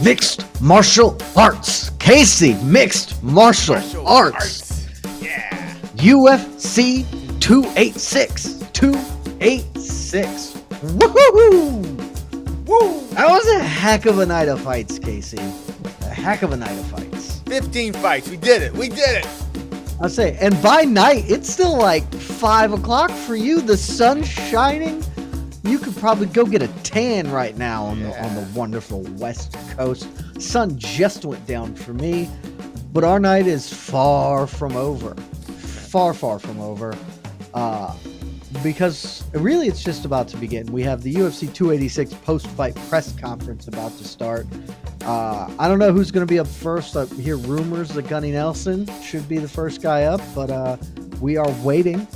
mixed martial arts. Casey, mixed martial arts. Yeah. UFC 286. 286. Woohoo! Woo! That was a heck of a night of fights, Casey. A heck of a night of fights. 15 fights. We did it. We did it. I'll say, and by night, it's still like 5 o'clock for you. The sun's shining. You could probably go get a tan right now on the wonderful West Coast. Sun just went down for me, but our night is far from over. Far from over. Because really it's just about to begin. We have the UFC 286 post-fight press conference about to start. I don't know who's going to be up first. I hear rumors that Gunny Nelson should be the first guy up, but we are waiting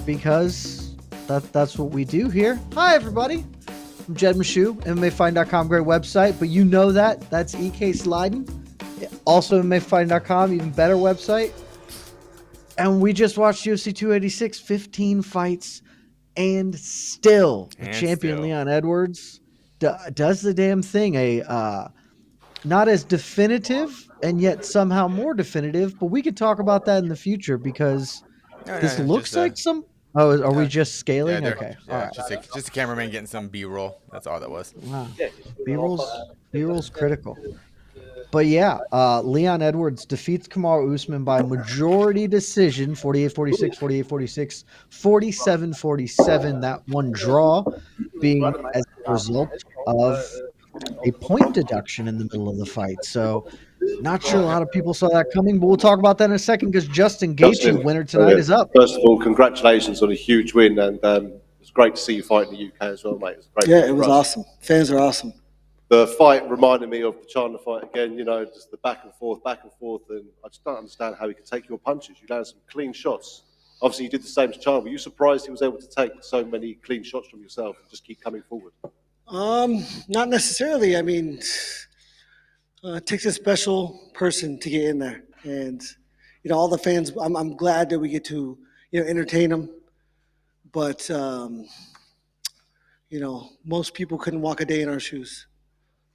because that's what we do here. Hi, everybody. I'm Jed Mashu, MMAfighting.com, great website, but you know that. That's EK Sliden. Also MMAfighting.com, even better website. And we just watched UFC 286, 15 fights, and still the champion Leon Edwards does the damn thing. Not as definitive and yet somehow more definitive, but we could talk about that in the future because this looks like some. Oh, are we just scaling? Okay, all right. Just a cameraman getting some B-roll. That's all that was. Wow, B-roll's critical. But yeah, Leon Edwards defeats Kamaru Usman by majority decision, 48-46, 48-46, 47-47. That one draw being as a result of a point deduction in the middle of the fight. So not sure a lot of people saw that coming, but we'll talk about that in a second because Justin Gaethje, winner tonight, is up. First of all, congratulations on a huge win, and it's great to see you fight in the UK as well, mate. It was awesome. Fans are awesome. The fight reminded me of the Chandler fight again, just the back and forth, and I just don't understand how he could take your punches. You landed some clean shots. Obviously, you did the same to Chandler. Were you surprised he was able to take so many clean shots from yourself and just keep coming forward? Not necessarily. I mean, it takes a special person to get in there. And, all the fans, I'm glad that we get to, entertain them. But, most people couldn't walk a day in our shoes.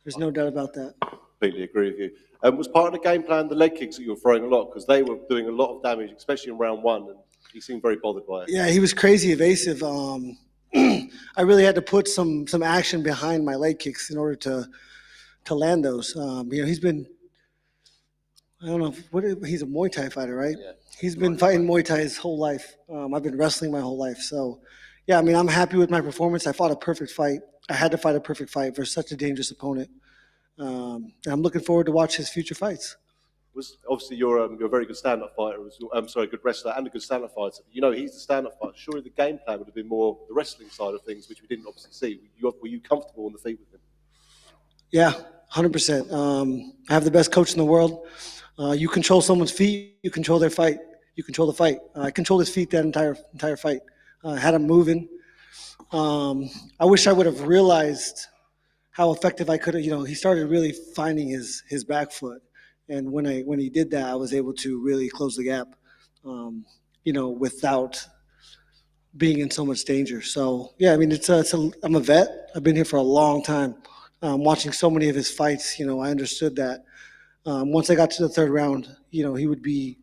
There's no doubt about that. Completely agree with you. Was part of the game plan the leg kicks that you were throwing a lot? Because they were doing a lot of damage, especially in round one, and he seemed very bothered by it. Yeah, he was crazy evasive. I really had to put some action behind my leg kicks in order to land those. He's been, I don't know, he's a Muay Thai fighter, right? Yeah. He's been fighting Muay Thai his whole life. I've been wrestling my whole life. So, yeah, I'm happy with my performance. I fought a perfect fight. I had to fight a perfect fight for such a dangerous opponent. And I'm looking forward to watch his future fights. Obviously, you're a very good stand-up fighter. Good wrestler and a good stand-up fighter. He's the stand-up fighter. Surely the game plan would have been more the wrestling side of things, which we didn't obviously see. Were you comfortable on the feet with him? Yeah, 100%. I have the best coach in the world. You control someone's feet, you control their fight. You control the fight. I controlled his feet that entire fight. Had him moving. I wish I would have realized how effective I could have. He started really finding his back foot, and when he did that, I was able to really close the gap. Without being in so much danger. So yeah, I'm a vet. I've been here for a long time. Watching so many of his fights, I understood that once I got to the third round, he would be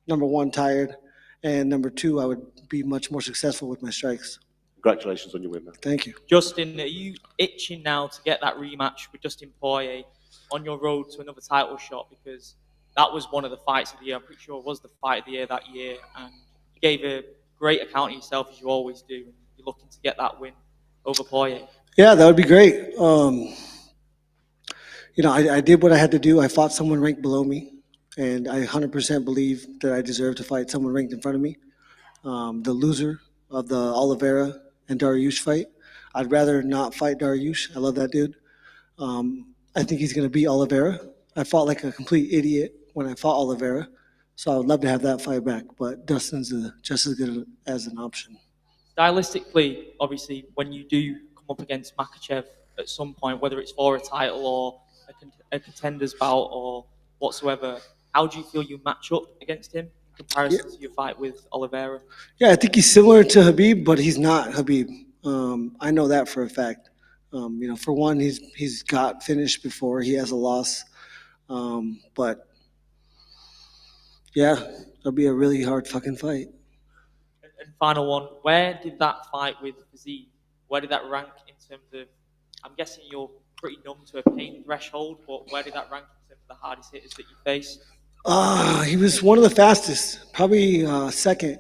number one tired, and number two, I would be much more successful with my strikes. Congratulations on your win, man. Thank you. Justin, are you itching now to get that rematch with Dustin Poirier on your road to another title shot? Because that was one of the fights of the year. I'm pretty sure it was the fight of the year that year. And you gave a great account of yourself, as you always do. You're looking to get that win over Poirier. Yeah, that would be great. I did what I had to do. I fought someone ranked below me. And I 100% believe that I deserve to fight someone ranked in front of me. The loser of the Oliveira and Dariush fight, I'd rather not fight Dariush. I love that dude. I think he's going to beat Oliveira. I fought like a complete idiot when I fought Oliveira, so I would love to have that fight back. But Dustin's just as good as an option. Stylistically, obviously, when you do come up against Makhachev at some point, whether it's for a title or a contender's bout or whatsoever, how do you feel you match up against him in comparison to your fight with Oliveira? Yeah, I think he's similar to Khabib, but he's not Khabib. I know that for a fact. For one, he's got finished before. He has a loss. But yeah, it'll be a really hard fucking fight. And final one, where did that fight with Fiziev, where did that rank in terms of, I'm guessing you're pretty numb to a pain threshold, but where did that rank in terms of the hardest hitters that you face? He was one of the fastest, probably second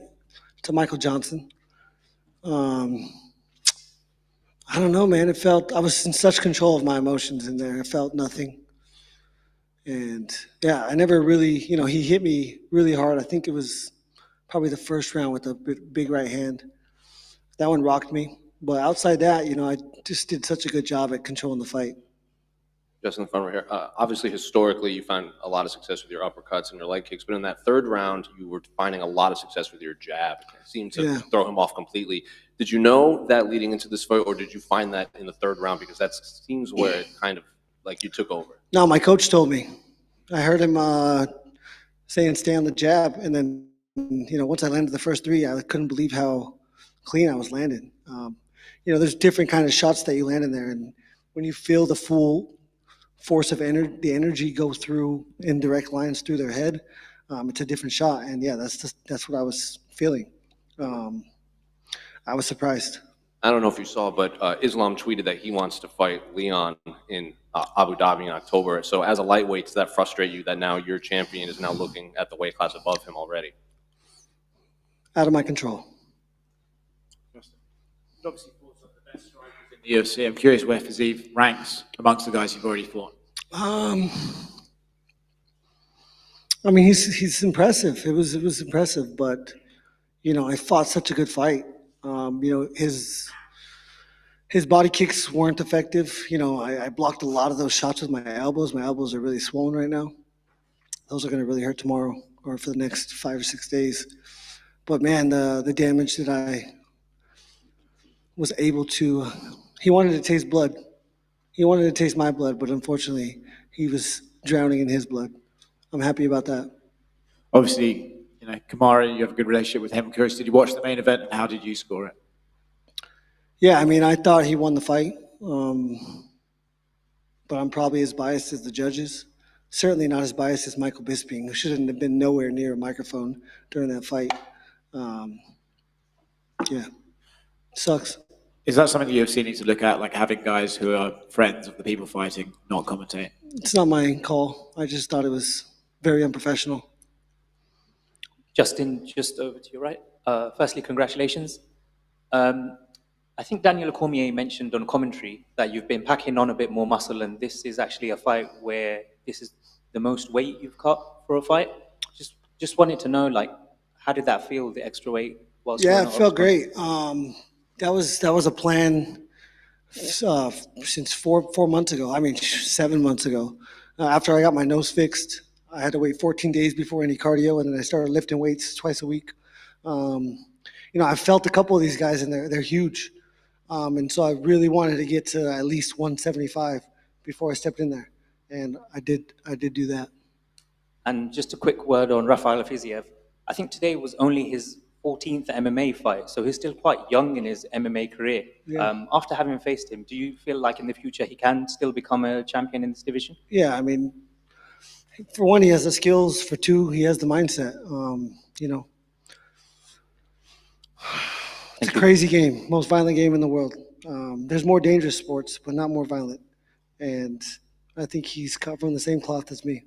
to Michael Johnson. Um, I don't know, man. I was in such control of my emotions in there. I felt nothing. And yeah, I never really, he hit me really hard. I think it was probably the first round with a big right hand. That one rocked me. But outside that, I just did such a good job at controlling the fight. Just in the front right here. Obviously, historically, you found a lot of success with your uppercuts and your leg kicks, but in that third round, you were finding a lot of success with your jab. It seemed to throw him off completely. Did you know that leading into this fight, or did you find that in the third round? Because that seems where it kind of like you took over. No, my coach told me. I heard him saying stay on the jab, and then once I landed the first three, I couldn't believe how clean I was landing. There's different kind of shots that you land in there, and when you feel the full force of the energy go through in direct lines through their head, it's a different shot. And yeah, that's what I was feeling. I was surprised. I don't know if you saw, but Islam tweeted that he wants to fight Leon in Abu Dhabi in October. So as a lightweight, does that frustrate you that now your champion is now looking at the weight class above him already? Out of my control. Obviously, fought some of the best strikers in the UFC. I'm curious where Fiziev ranks amongst the guys you've already fought. I mean, he's impressive. It was impressive, but I fought such a good fight. His body kicks weren't effective. I blocked a lot of those shots with my elbows. My elbows are really swollen right now. Those are going to really hurt tomorrow or for the next 5 or 6 days. But man, the damage that I was able to, he wanted to taste blood. He wanted to taste my blood, but unfortunately, he was drowning in his blood. I'm happy about that. Obviously, Kamara, you have a good relationship with him. I'm curious, did you watch the main event and how did you score it? Yeah, I mean, I thought he won the fight, but I'm probably as biased as the judges. Certainly not as biased as Michael Bisping, who shouldn't have been nowhere near a microphone during that fight. Yeah, sucks. Is that something the UFC needs to look at, like having guys who are friends of the people fighting not commentate? It's not my call. I just thought it was very unprofessional. Justin, just over to your right. Firstly, congratulations. I think Daniel Cormier mentioned on commentary that you've been packing on a bit more muscle, and this is actually a fight where this is the most weight you've cut for a fight. Just wanted to know, how did that feel, the extra weight? Yeah, it felt great. That was a plan since four months ago. I mean, 7 months ago. After I got my nose fixed, I had to wait 14 days before any cardio, and then I started lifting weights twice a week. I felt a couple of these guys, and they're huge. And so I really wanted to get to at least 175 before I stepped in there, and I did do that. And just a quick word on Rafael Fiziev. I think today was only his 14th MMA fight, so he's still quite young in his MMA career. Yeah. After having faced him, do you feel like in the future he can still become a champion in this division? Yeah, I mean, for one, he has the skills. For two, he has the mindset. It's a crazy game, most violent game in the world. There's more dangerous sports, but not more violent. And I think he's cut from the same cloth as me.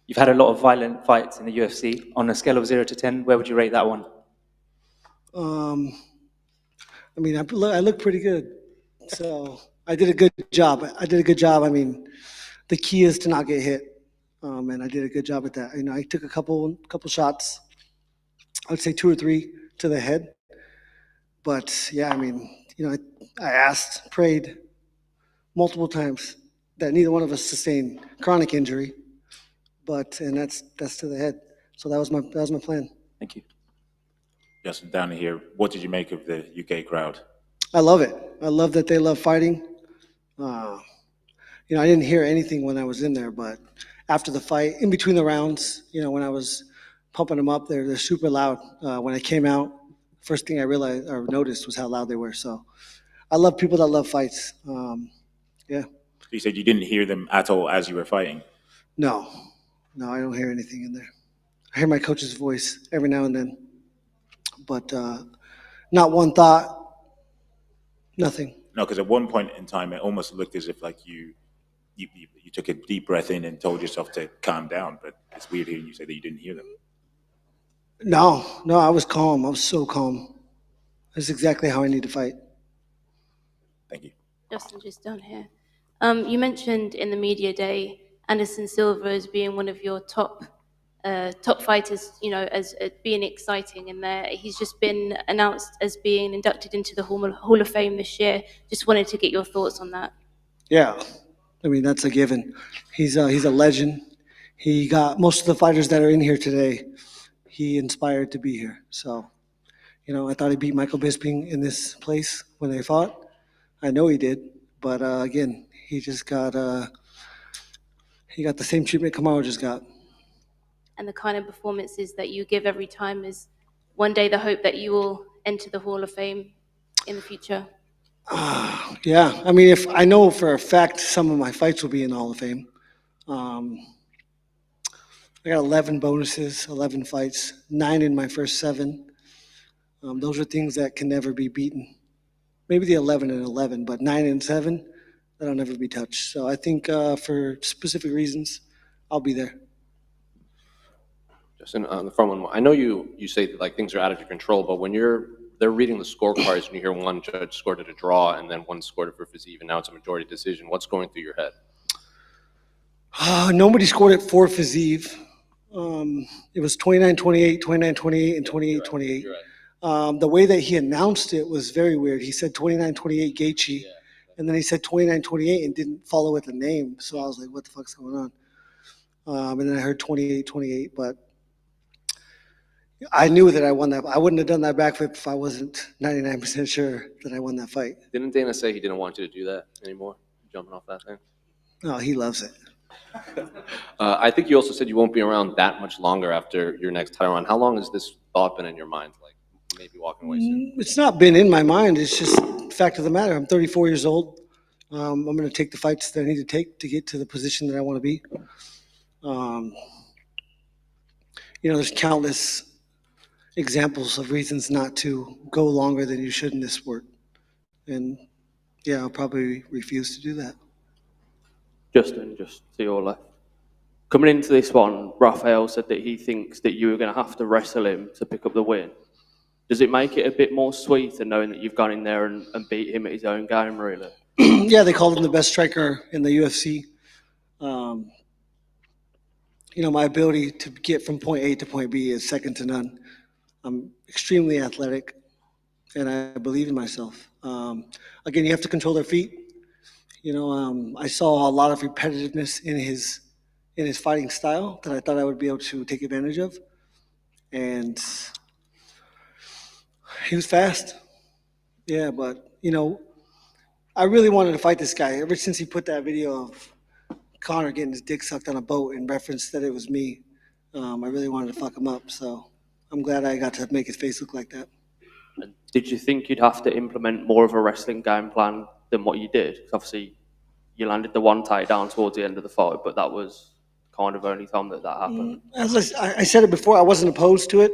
You've had a lot of violent fights in the UFC. On a scale of 0 to 10, where would you rate that one? I mean, I look pretty good. So I did a good job. I mean, the key is to not get hit. And I did a good job at that. I took a couple shots. I would say 2 or 3 to the head. But yeah, I mean, I prayed multiple times that neither one of us sustained chronic injury. And that's to the head. So that was my plan. Thank you. Justin, down here, what did you make of the UK crowd? I love it. I love that they love fighting. I didn't hear anything when I was in there, but after the fight, in between the rounds, when I was pumping them up, they're super loud. When I came out, first thing I realized or noticed was how loud they were. So I love people that love fights. Yeah. You said you didn't hear them at all as you were fighting. No, I don't hear anything in there. I hear my coach's voice every now and then, but not one thought, nothing. No, because at one point in time, it almost looked as if like you took a deep breath in and told yourself to calm down. But it's weird hearing you say that you didn't hear them. No, I was calm. I was so calm. That's exactly how I need to fight. Thank you. Justin, just down here. You mentioned in the media day Anderson Silva as being one of your top fighters, as being exciting in there. He's just been announced as being inducted into the Hall of Fame this year. Just wanted to get your thoughts on that. Yeah, I mean that's a given. He's a legend. He got most of the fighters that are in here today. He inspired to be here. So, I thought he beat Michael Bisping in this place when they fought. I know he did, but again, he just got the same treatment Kamaru just got. And the kind of performances that you give every time is one day the hope that you will enter the Hall of Fame in the future. Yeah, I mean, if I know for a fact some of my fights will be in the Hall of Fame. I got 11 bonuses, 11 fights, 9 in my first 7. Those are things that can never be beaten. Maybe the 11 and 11, but 9 and 7, that'll never be touched. So I think for specific reasons, I'll be there. Justin, on the front one, I know you say that like things are out of your control, but when they're reading the scorecards and you hear one judge scored it a draw and then one scored it for physique and now it's a majority decision, what's going through your head? Nobody scored it for physique. It was 29-28, 29-28, and 28-28. The way that he announced it was very weird. He said 29-28 Gaethje, and then he said 29-28 and didn't follow with the name. So I was like, what the fuck's going on? And then I heard 28-28, but I knew that I won that. I wouldn't have done that backflip if I wasn't 99% sure that I won that fight. Didn't Dana say he didn't want you to do that anymore, jumping off that thing? No, he loves it. I think you also said you won't be around that much longer after your next title run. How long has this thought been in your mind, like maybe walking away soon? It's not been in my mind. It's just the fact of the matter. I'm 34 years old. I'm going to take the fights that I need to take to get to the position that I want to be. There's countless examples of reasons not to go longer than you should in this sport. And yeah, I'll probably refuse to do that. Justin, just to your left. Coming into this one, Raphael said that he thinks that you were going to have to wrestle him to pick up the win. Does it make it a bit more sweeter knowing that you've gone in there and beat him at his own game, really? Yeah, they called him the best striker in the UFC. My ability to get from point A to point B is second to none. I'm extremely athletic, and I believe in myself. Again, you have to control their feet. I saw a lot of repetitiveness in his fighting style that I thought I would be able to take advantage of, and he was fast. Yeah, but I really wanted to fight this guy ever since he put that video of Connor getting his dick sucked on a boat in reference that it was me. I really wanted to fuck him up, so I'm glad I got to make his face look like that. And did you think you'd have to implement more of a wrestling game plan than what you did? 'Cause obviously, you landed the one takedown towards the end of the fight, but that was kind of only time that happened. As I said it before, I wasn't opposed to it.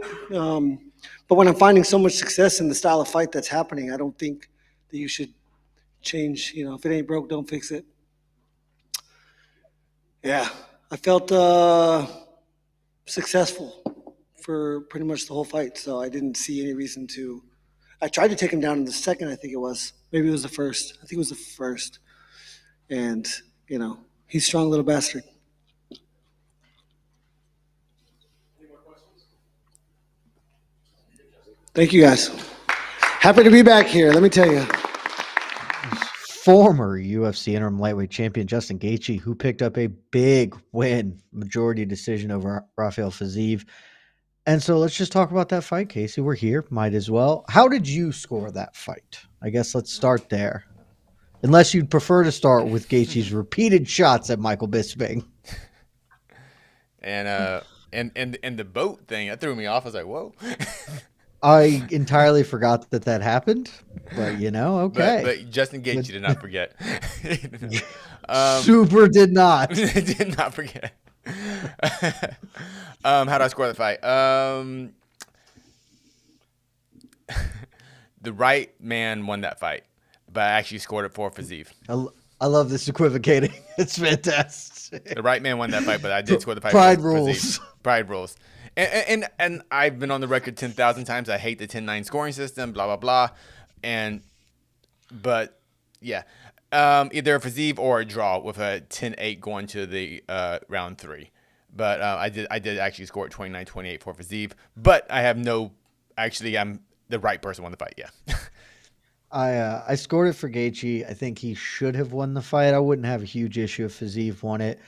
But when I'm finding so much success in the style of fight that's happening, I don't think that you should change. If it ain't broke, don't fix it. Yeah, I felt successful for pretty much the whole fight, so I didn't see any reason to. I tried to take him down in the second, I think it was. Maybe it was the first. I think it was the first. And, he's a strong little bastard. Thank you, guys. Happy to be back here, let me tell you. Former UFC interim lightweight champion Justin Gaethje, who picked up a big win, majority decision over Rafael Fiziev. And so let's just talk about that fight, Casey. We're here, might as well. How did you score that fight? I guess let's start there. Unless you'd prefer to start with Gaethje's repeated shots at Michael Bisping. And the boat thing, that threw me off. I was like, whoa. I entirely forgot that happened. But okay. But Justin Gaethje did not forget. Super did not. Did not forget. How do I score the fight? The right man won that fight, but I actually scored it for Fiziev. I love this equivocating. It's fantastic. The right man won that fight, but I did score the fight. Pride for rules. Fiziev. Pride rules. And I've been on the record 10,000 times. I hate the 10-9 scoring system. Blah blah blah. But yeah, either a Fiziev or a draw with a 10-8 going to the round 3. But I did actually score at 29-28 for Fiziev. But I have no. Actually, I'm the right person won the fight. Yeah. I scored it for Gaethje. I think he should have won the fight. I wouldn't have a huge issue if Fiziev won it.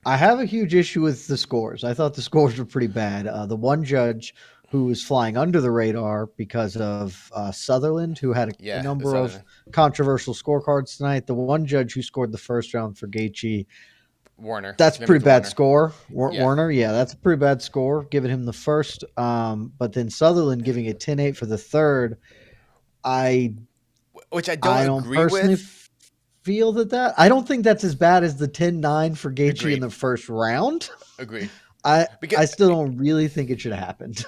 I have a huge issue with the scores. I thought the scores were pretty bad. The one judge who was flying under the radar because of Sutherland, who had a number of controversial scorecards tonight. The one judge who scored the first round for Gaethje, Warner. That's a pretty bad Warner. score. Yeah. Warner, yeah, that's a pretty bad score, giving him the first. But then Sutherland giving it 10-8 for the third. Which I I don't agree personally with. Feel that I don't think that's as bad as the 10-9 for Gaethje Agreed. in the first round. Agreed. I still don't really think it should have happened.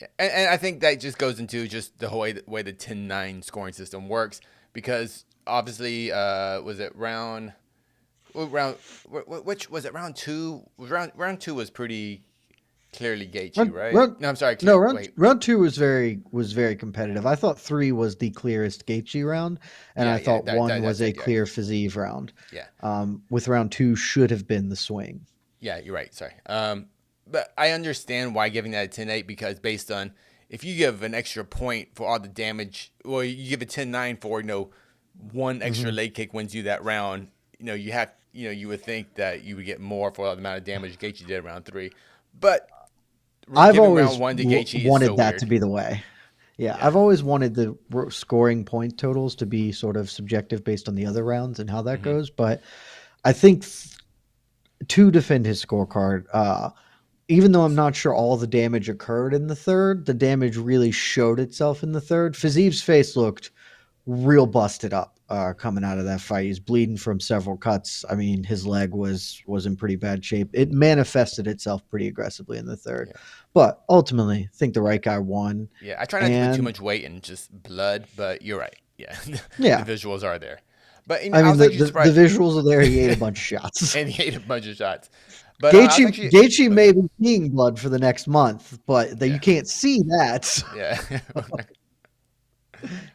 Yeah. And I think that just goes into just the whole way the 10-9 scoring system works, because obviously was it round which was it round 2? Round 2 was pretty clearly Gaethje, right? No, I'm sorry. Round 2 was very competitive. I thought 3 was the clearest Gaethje round, and I thought 1 was a clear Fiziev round. Yeah. With round 2 should have been the swing. Yeah, you're right. Sorry. But I understand why giving that a 10-8, because based on if you give an extra point for all the damage, well, you give a 10-9 for one extra leg kick wins you that round. You would think that you would get more for the amount of damage Gaethje did round 3, but I've always wanted that to be the way. Yeah, I've always wanted the scoring point totals to be sort of subjective based on the other rounds and how that goes. But I think to defend his scorecard, even though I'm not sure all the damage occurred in the third, the damage really showed itself in the third. Fiziev's face looked real busted up coming out of that fight. He's bleeding from several cuts. I mean, his leg was in pretty bad shape. It manifested itself pretty aggressively in the third. Yeah. But ultimately, I think the right guy won. Yeah, I try not to put too much weight in just blood, but you're right. Yeah, yeah. The visuals are there. But I mean, the visuals are there. He ate a bunch of shots. And he ate a bunch of shots. But Gaethje may be seeing blood for the next month, but you can't see that. Yeah.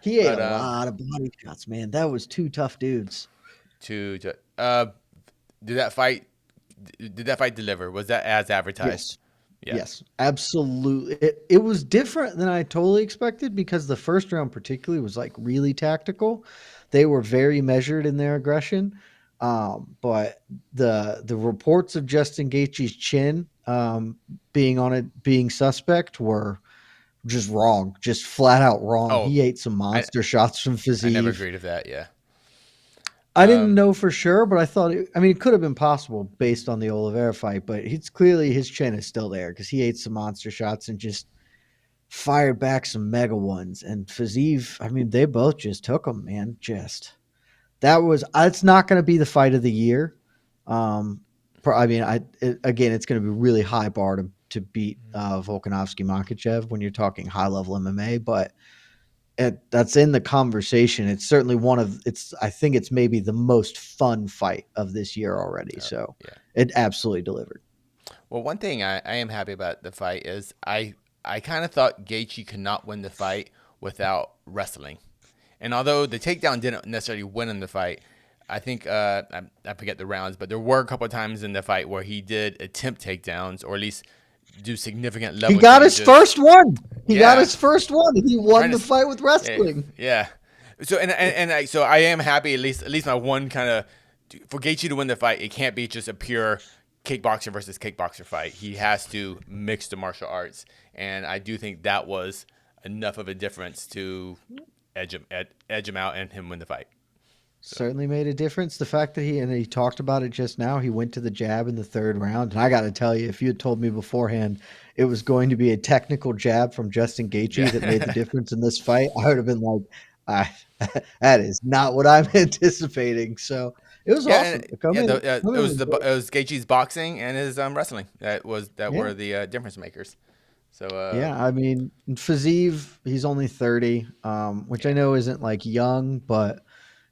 He ate a lot of body shots, man. That was 2 tough dudes. Did that fight deliver? Was that as advertised? Yes, absolutely. It was different than I totally expected, because the first round particularly was like really tactical. They were very measured in their aggression. But the reports of Justin Gaethje's chin being suspect were just wrong, just flat out wrong. Oh, he ate some monster shots from Fiziev. I never agreed with that. Yeah, I didn't know for sure, but I thought it could have been possible based on the Oliveira fight. But it's clearly his chin is still there, because he ate some monster shots and just fired back some mega ones. And Fiziev, they both just took them, man. It's not going to be the fight of the year. It's going to be really high bar to beat Volkanovski Makhachev when you're talking high level MMA, but that's in the conversation. It's certainly I think it's maybe the most fun fight of this year already. So it absolutely delivered. Well, one thing I am happy about the fight is I kind of thought Gaethje could not win the fight without wrestling. And although the takedown didn't necessarily win in the fight, I think I forget the rounds, but there were a couple of times in the fight where he did attempt takedowns, or at least do significant level. He got his first one. He got his first one. He won the fight with wrestling. Yeah. So so I am happy at least my one kind of for Gaethje to win the fight. It can't be just a pure kickboxer versus kickboxer fight. He has to mix the martial arts, and I do think that was enough of a difference to edge him out and him win the fight. Certainly made a difference. The fact that he talked about it just now, he went to the jab in the third round. And I got to tell you, if you had told me beforehand it was going to be a technical jab from Justin Gaethje that made the difference in this fight, I would have been like, I that is not what I'm anticipating. So it was Yeah, awesome and, to come in. it was it was Gaethje's boxing and his wrestling that Yeah. were the difference makers. So Yeah, I mean, Fazeev, he's only 30, which I know isn't like young, but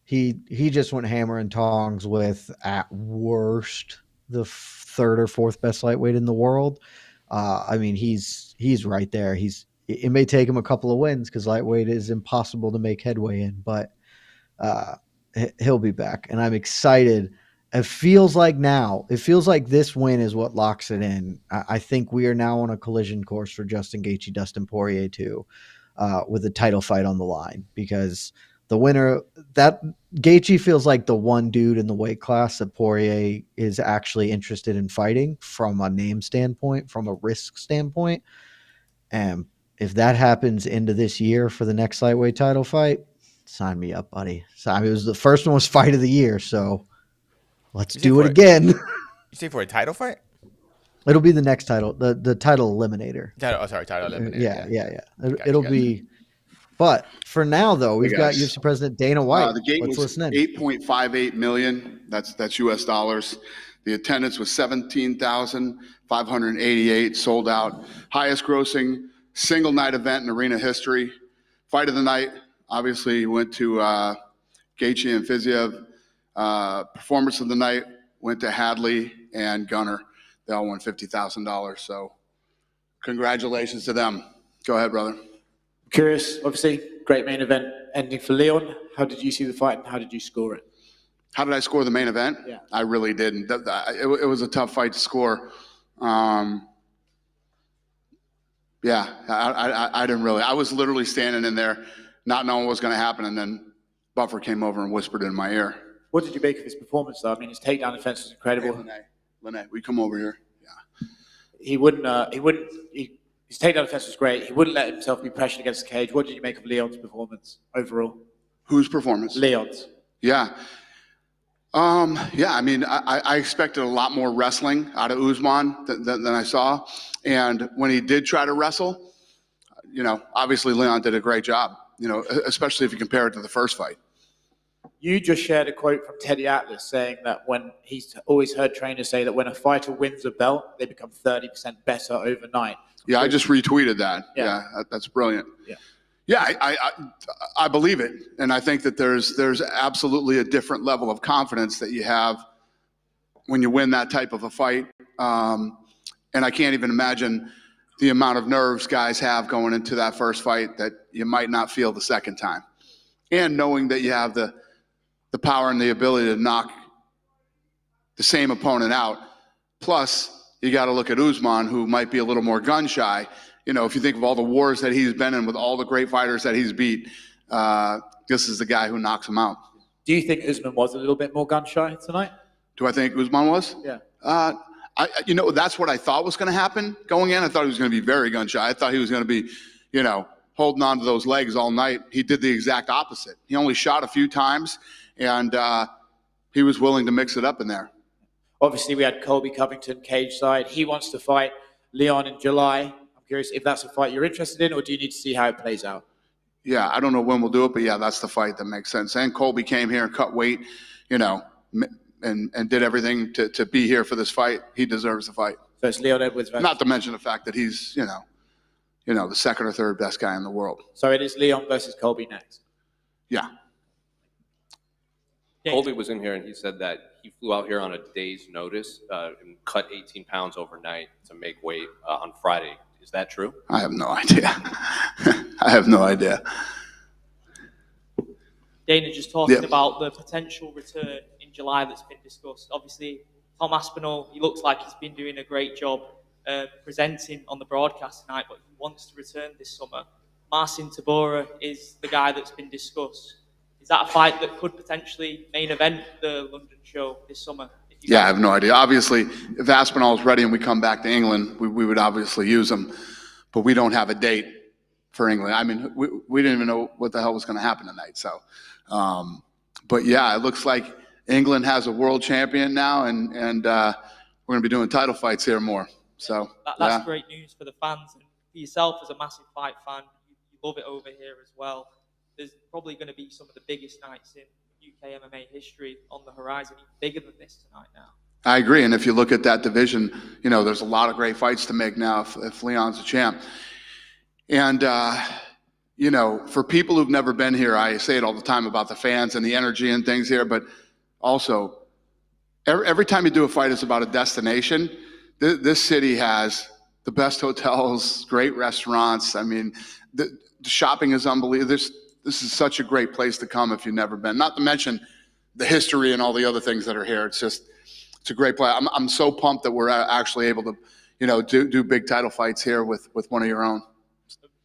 he just went hammer and tongs with at worst the third or fourth best lightweight in the world. I mean, he's right there. It may take him a couple of wins because lightweight is impossible to make headway in, but uh, he'll be back, and I'm excited. It feels like this win is what locks it in. I think we are now on a collision course for Justin Gaethje, Dustin Poirier too, with a title fight on the line because the winner that Gaethje feels like the one dude in the weight class that Poirier is actually interested in fighting from a name standpoint, from a risk standpoint, and if that happens into this year for the next lightweight title fight, sign me up, buddy. So I mean, it was the first one was fight of the year, so let's do it again. You say for a title fight? It'll be the next title, the title eliminator. Title eliminator. Yeah. It'll be. But for now, though, we've got UFC President Dana White. The gate Let's was listen in. 8.58 million. That's U.S. dollars. The attendance was 17,588, sold out. Highest grossing single night event in arena history. Fight of the night, obviously, went to Gaethje and Fiziev. Performance of the night went to Hadley and Gunner. They all won $50,000. So congratulations to them. Go ahead, brother. Curious, obviously, great main event ending for Leon. How did you see the fight and how did you score it? How did I score the main event? Yeah. I really didn't. It was a tough fight to score. I didn't really. I was literally standing in there, not knowing what was going to happen, and then Buffer came over and whispered in my ear. What did you make of his performance, though? I mean, his takedown defense was incredible. Hey, Lene, we come over here. Yeah. His takedown defense was great. He wouldn't let himself be pressured against the cage. What did you make of Leon's performance overall? Whose performance? Leon's. Yeah. I mean, I expected a lot more wrestling out of Usman than I saw. And when he did try to wrestle, obviously Leon did a great job, especially if you compare it to the first fight. You just shared a quote from Teddy Atlas saying that when he's always heard trainers say that when a fighter wins a belt, they become 30% better overnight. Yeah, I just retweeted that. Yeah, that's brilliant. I believe it, and I think that there's absolutely a different level of confidence that you have when you win that type of a fight. And I can't even imagine the amount of nerves guys have going into that first fight that you might not feel the second time. And knowing that you have the power and the ability to knock the same opponent out. Plus, you got to look at Usman, who might be a little more gun shy. If you think of all the wars that he's been in with all the great fighters that he's beat, this is the guy who knocks him out. Do you think Usman was a little bit more gun shy tonight? Do I think Usman was? Yeah. That's what I thought was going to happen going in. I thought he was going to be very gun shy. I thought he was going to be, holding on to those legs all night. He did the exact opposite. He only shot a few times, and he was willing to mix it up in there. Obviously, we had Colby Covington cage side. He wants to fight Leon in July. I'm curious if that's a fight you're interested in, or do you need to see how it plays out? Yeah, I don't know when we'll do it, but yeah, that's the fight that makes sense. And Colby came here and cut weight, and did everything to be here for this fight. He deserves the fight. So it's Leon Edwards. Not to mention the fact that he's, the second or third best guy in the world. So it is Leon versus Colby next. Yeah. Colby was in here and he said that he flew out here on a day's notice and cut 18 pounds overnight to make weight on Friday. Is that true? I have no idea. I have no idea. Dana, just talking about the potential return in July that's been discussed. Obviously, Tom Aspinall, he looks like he's been doing a great job presenting on the broadcast tonight, but he wants to return this summer. Marcin Tybura is the guy that's been discussed. Is that a fight that could potentially main event the London show this summer? Yeah, I have no idea. Obviously, if Aspinall is ready and we come back to England, we would obviously use him, but we don't have a date for England. I mean, we didn't even know what the hell was going to happen tonight. So, but yeah, it looks like England has a world champion now, and we're going to be doing title fights here more. So that's great news for the fans, and for yourself as a massive fight fan, you love it over here as well. there's probably going to be some of the biggest nights in UK MMA history on the horizon, even bigger than this tonight now. I agree. And if you look at that division, there's a lot of great fights to make now if Leon's a champ. And, for people who've never been here, I say it all the time about the fans and the energy and things here, but also every time you do a fight, it's about a destination. This city has the best hotels, great restaurants. I mean, the shopping is unbelievable. This is such a great place to come if you've never been, not to mention the history and all the other things that are here. It's a great place. I'm so pumped that we're actually able to, do big title fights here with one of your own.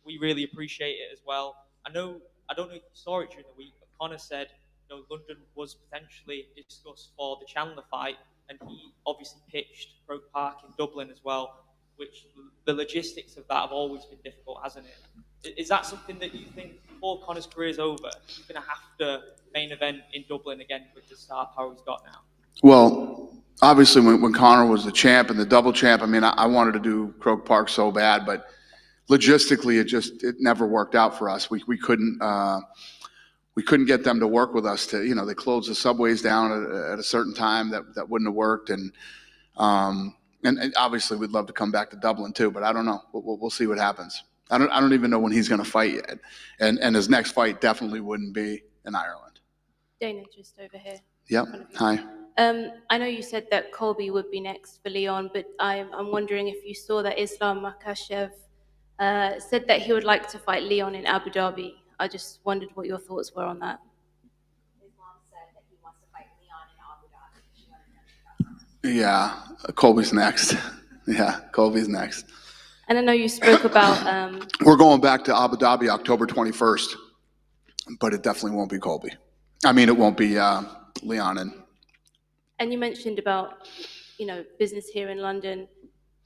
We really appreciate it as well. I don't know if you saw it during the week, but Conor said, London was potentially discussed for the Chandler fight, and he obviously pitched Croke Park in Dublin as well, which the logistics of that have always been difficult, hasn't it? Is that something that you think before Conor's career is over, he's going to have to main event in Dublin again with the star power he's got now? Well, obviously when Conor was the champ and the double champ, I wanted to do Croke Park so bad, but logistically it never worked out for us. We couldn't get them to work with us they closed the subways down at a certain time that wouldn't have worked. And obviously we'd love to come back to Dublin too, but I don't know. We'll see what happens. I don't even know when he's going to fight yet. And his next fight definitely wouldn't be in Ireland. Dana, just over here. Yep. Hi. I know you said that Colby would be next for Leon, but I'm wondering if you saw that Islam Makhachev said that he would like to fight Leon in Abu Dhabi. I just wondered what your thoughts were on that. Islam said that he wants to fight Leon in Abu Dhabi. Yeah, Colby's next. Yeah, Colby's next. And I know you spoke about... We're going back to Abu Dhabi October 21st, but it definitely won't be Colby. It won't be Leon. And you mentioned about, business here in London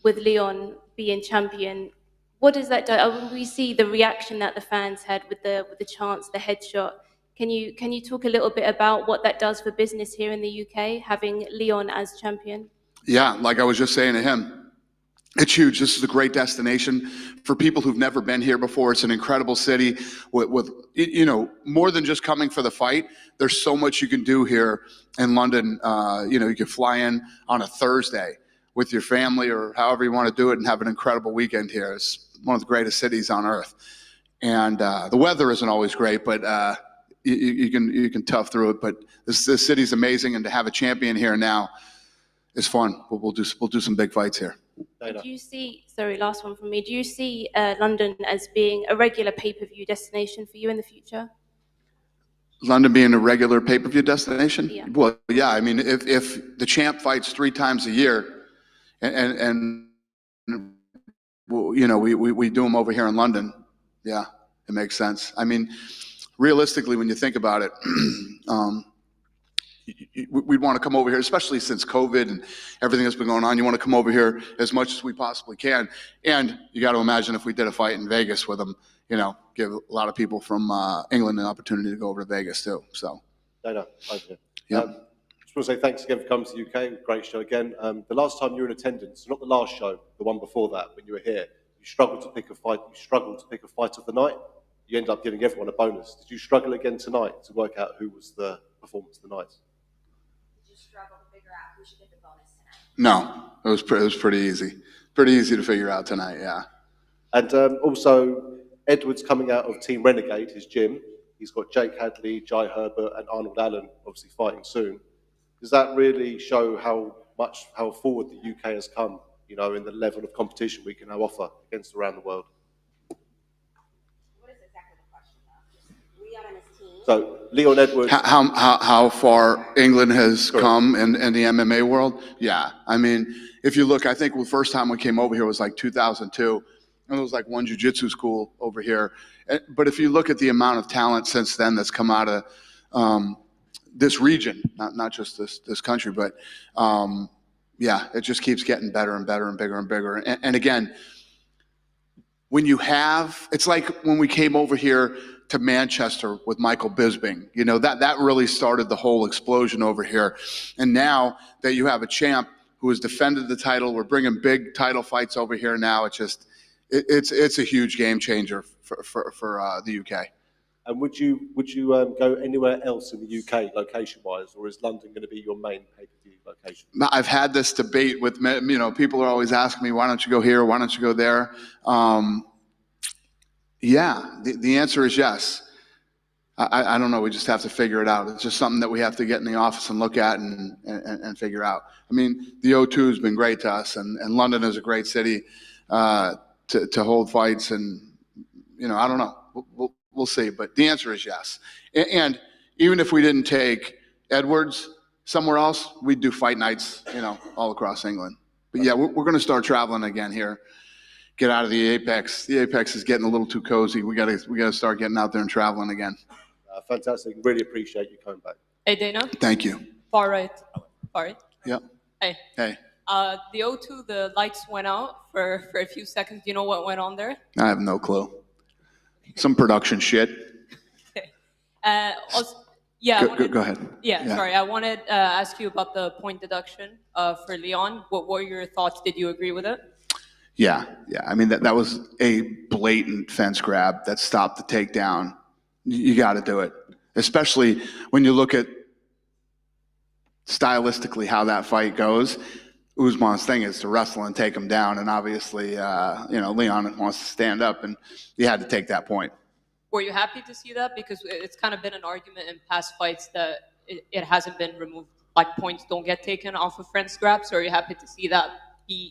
with Leon being champion. What does that do? We see the reaction that the fans had with the chants, the headshot. Can you talk a little bit about what that does for business here in the UK, having Leon as champion? Yeah, like I was just saying to him, it's huge. This is a great destination for people who've never been here before. It's an incredible city with more than just coming for the fight. There's so much you can do here in London. You can fly in on a Thursday with your family or however you want to do it and have an incredible weekend here. It's one of the greatest cities on earth. And the weather isn't always great, but you can tough through it. But this city's amazing, and to have a champion here now is fun. We'll do some big fights here. Do you see, last one from me, do you see London as being a regular pay-per-view destination for you in the future? London being a regular pay-per-view destination? Yeah. Well, yeah, if the champ fights 3 times a year and we do them over here in London, yeah, it makes sense. Realistically, when you think about it, we'd want to come over here, especially since COVID and everything that's been going on. You want to come over here as much as we possibly can. And you got to imagine if we did a fight in Vegas with them, give a lot of people from England an opportunity to go over to Vegas too. So. No, okay. Yeah. Just want to say thanks again for coming to the UK. Great show again. The last time you were in attendance, not the last show, the one before that, when you were here, you struggled to pick a fight. You struggled to pick a fight of the night. You ended up giving everyone a bonus. Did you struggle again tonight to work out who was the performance of the night? Struggle to figure out who should get the bonus tonight? No, it was pretty easy. Pretty easy to figure out tonight, yeah. And also, Edward's coming out of Team Renegade, his gym. He's got Jake Hadley, Jai Herbert, and Arnold Allen obviously fighting soon. Does that really show how forward the UK has come, in the level of competition we can now offer against around the world? What is exactly the question, though? Leon and his team. So Leon Edwards. How far England has come in the MMA world? Yeah, if you look, I think the first time we came over here was like 2002, and it was like one jiu-jitsu school over here. But if you look at the amount of talent since then that's come out of this region, not just this country, but yeah, it just keeps getting better and better and bigger and bigger. And again, it's like when we came over here to Manchester with Michael Bisping, that really started the whole explosion over here. And now that you have a champ who has defended the title, we're bringing big title fights over here now. It's a huge game changer for the UK. And would you go anywhere else in the UK location-wise, or is London going to be your main pay-per-view location? I've had this debate with, people are always asking me, why don't you go here? Why don't you go there? Yeah, the answer is yes. I don't know. We just have to figure it out. It's just something that we have to get in the office and look at and figure out. I mean, the O2 has been great to us, and London is a great city to hold fights. And, I don't know. We'll see. But the answer is yes. And even if we didn't take Edwards somewhere else, we'd do fight nights, all across England. But yeah, we're going to start traveling again here. Get out of the Apex. The Apex is getting a little too cozy. We got to start getting out there and traveling again. Fantastic. Really appreciate you coming back. Hey, Dana. Thank you. Far right. Far right. Yep. Hey. Hey. The O2, the lights went out for a few seconds. Do you know what went on there? I have no clue. Some production shit. Also, yeah. Go ahead. Yeah, sorry. I wanted to ask you about the point deduction for Leon. What were your thoughts? Did you agree with it? Yeah. I mean, that was a blatant fence grab that stopped the takedown. You got to do it, especially when you look at stylistically how that fight goes. Usman's thing is to wrestle and take him down, and obviously, Leon wants to stand up, and you had to take that point. Were you happy to see that? Because it's kind of been an argument in past fights that it hasn't been removed. Like, points don't get taken off of fence grabs. So are you happy to see that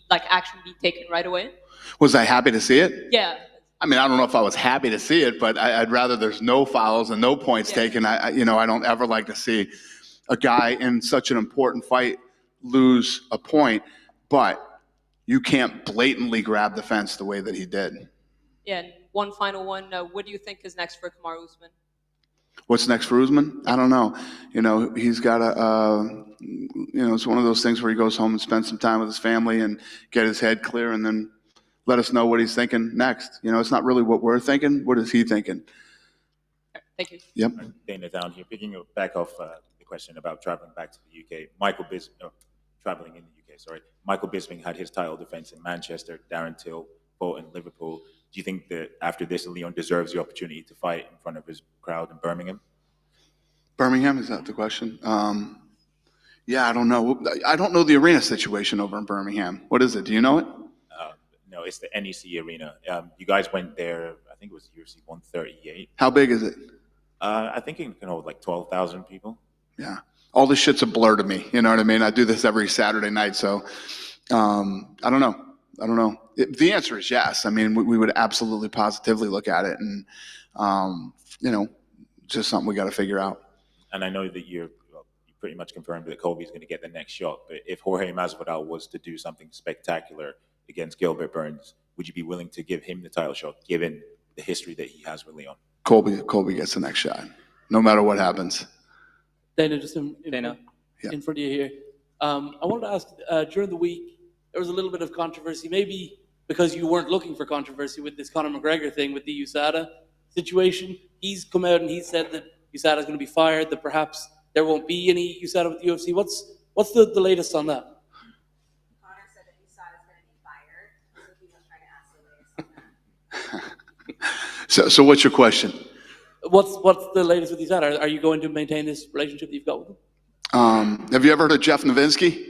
action be taken right away? Was I happy to see it? Yeah. I mean, I don't know if I was happy to see it, but I'd rather there's no fouls and no points taken. I don't ever like to see a guy in such an important fight lose a point, but you can't blatantly grab the fence the way that he did. Yeah, and one final one. What do you think is next for Kamaru Usman? What's next for Usman? I don't know. He's got it's one of those things where he goes home and spends some time with his family and get his head clear, and then let us know what he's thinking next. It's not really what we're thinking. What is he thinking? Thank you. Yep. Dana down here, picking back off the question about traveling back to the UK. Traveling in the UK, sorry. Michael Bisping had his title defense in Manchester. Darren Till fought in Liverpool. Do you think that after this, Leon deserves the opportunity to fight in front of his crowd in Birmingham? Birmingham, is that the question? Yeah, I don't know. I don't know the arena situation over in Birmingham. What is it? Do you know it? No, it's the NEC Arena. You guys went there, I think it was UFC 138. How big is it? I think it can hold like 12,000 people. Yeah. All this shit's a blur to me. You know what I mean? I do this every Saturday night, so I don't know. The answer is yes. I mean, we would absolutely positively look at it, and just something we got to figure out. And I know that you pretty much confirmed that Colby's going to get the next shot, but if Jorge Masvidal was to do something spectacular against Gilbert Burns, would you be willing to give him the title shot, given the history that he has with Leon? Colby gets the next shot, no matter what happens. Dana, just in front of you here. I wanted to ask, during the week, there was a little bit of controversy, maybe because you weren't looking for controversy with this Conor McGregor thing with the USADA situation. He's come out and he said that USADA is going to be fired, that perhaps there won't be any USADA with the UFC. What's the latest on that? Conor said that USADA is going to be fired, so he was trying to ask the latest on that. So what's your question? What's the latest with USADA? Are you going to maintain this relationship that you've got with them? Have you ever heard of Jeff Novinsky?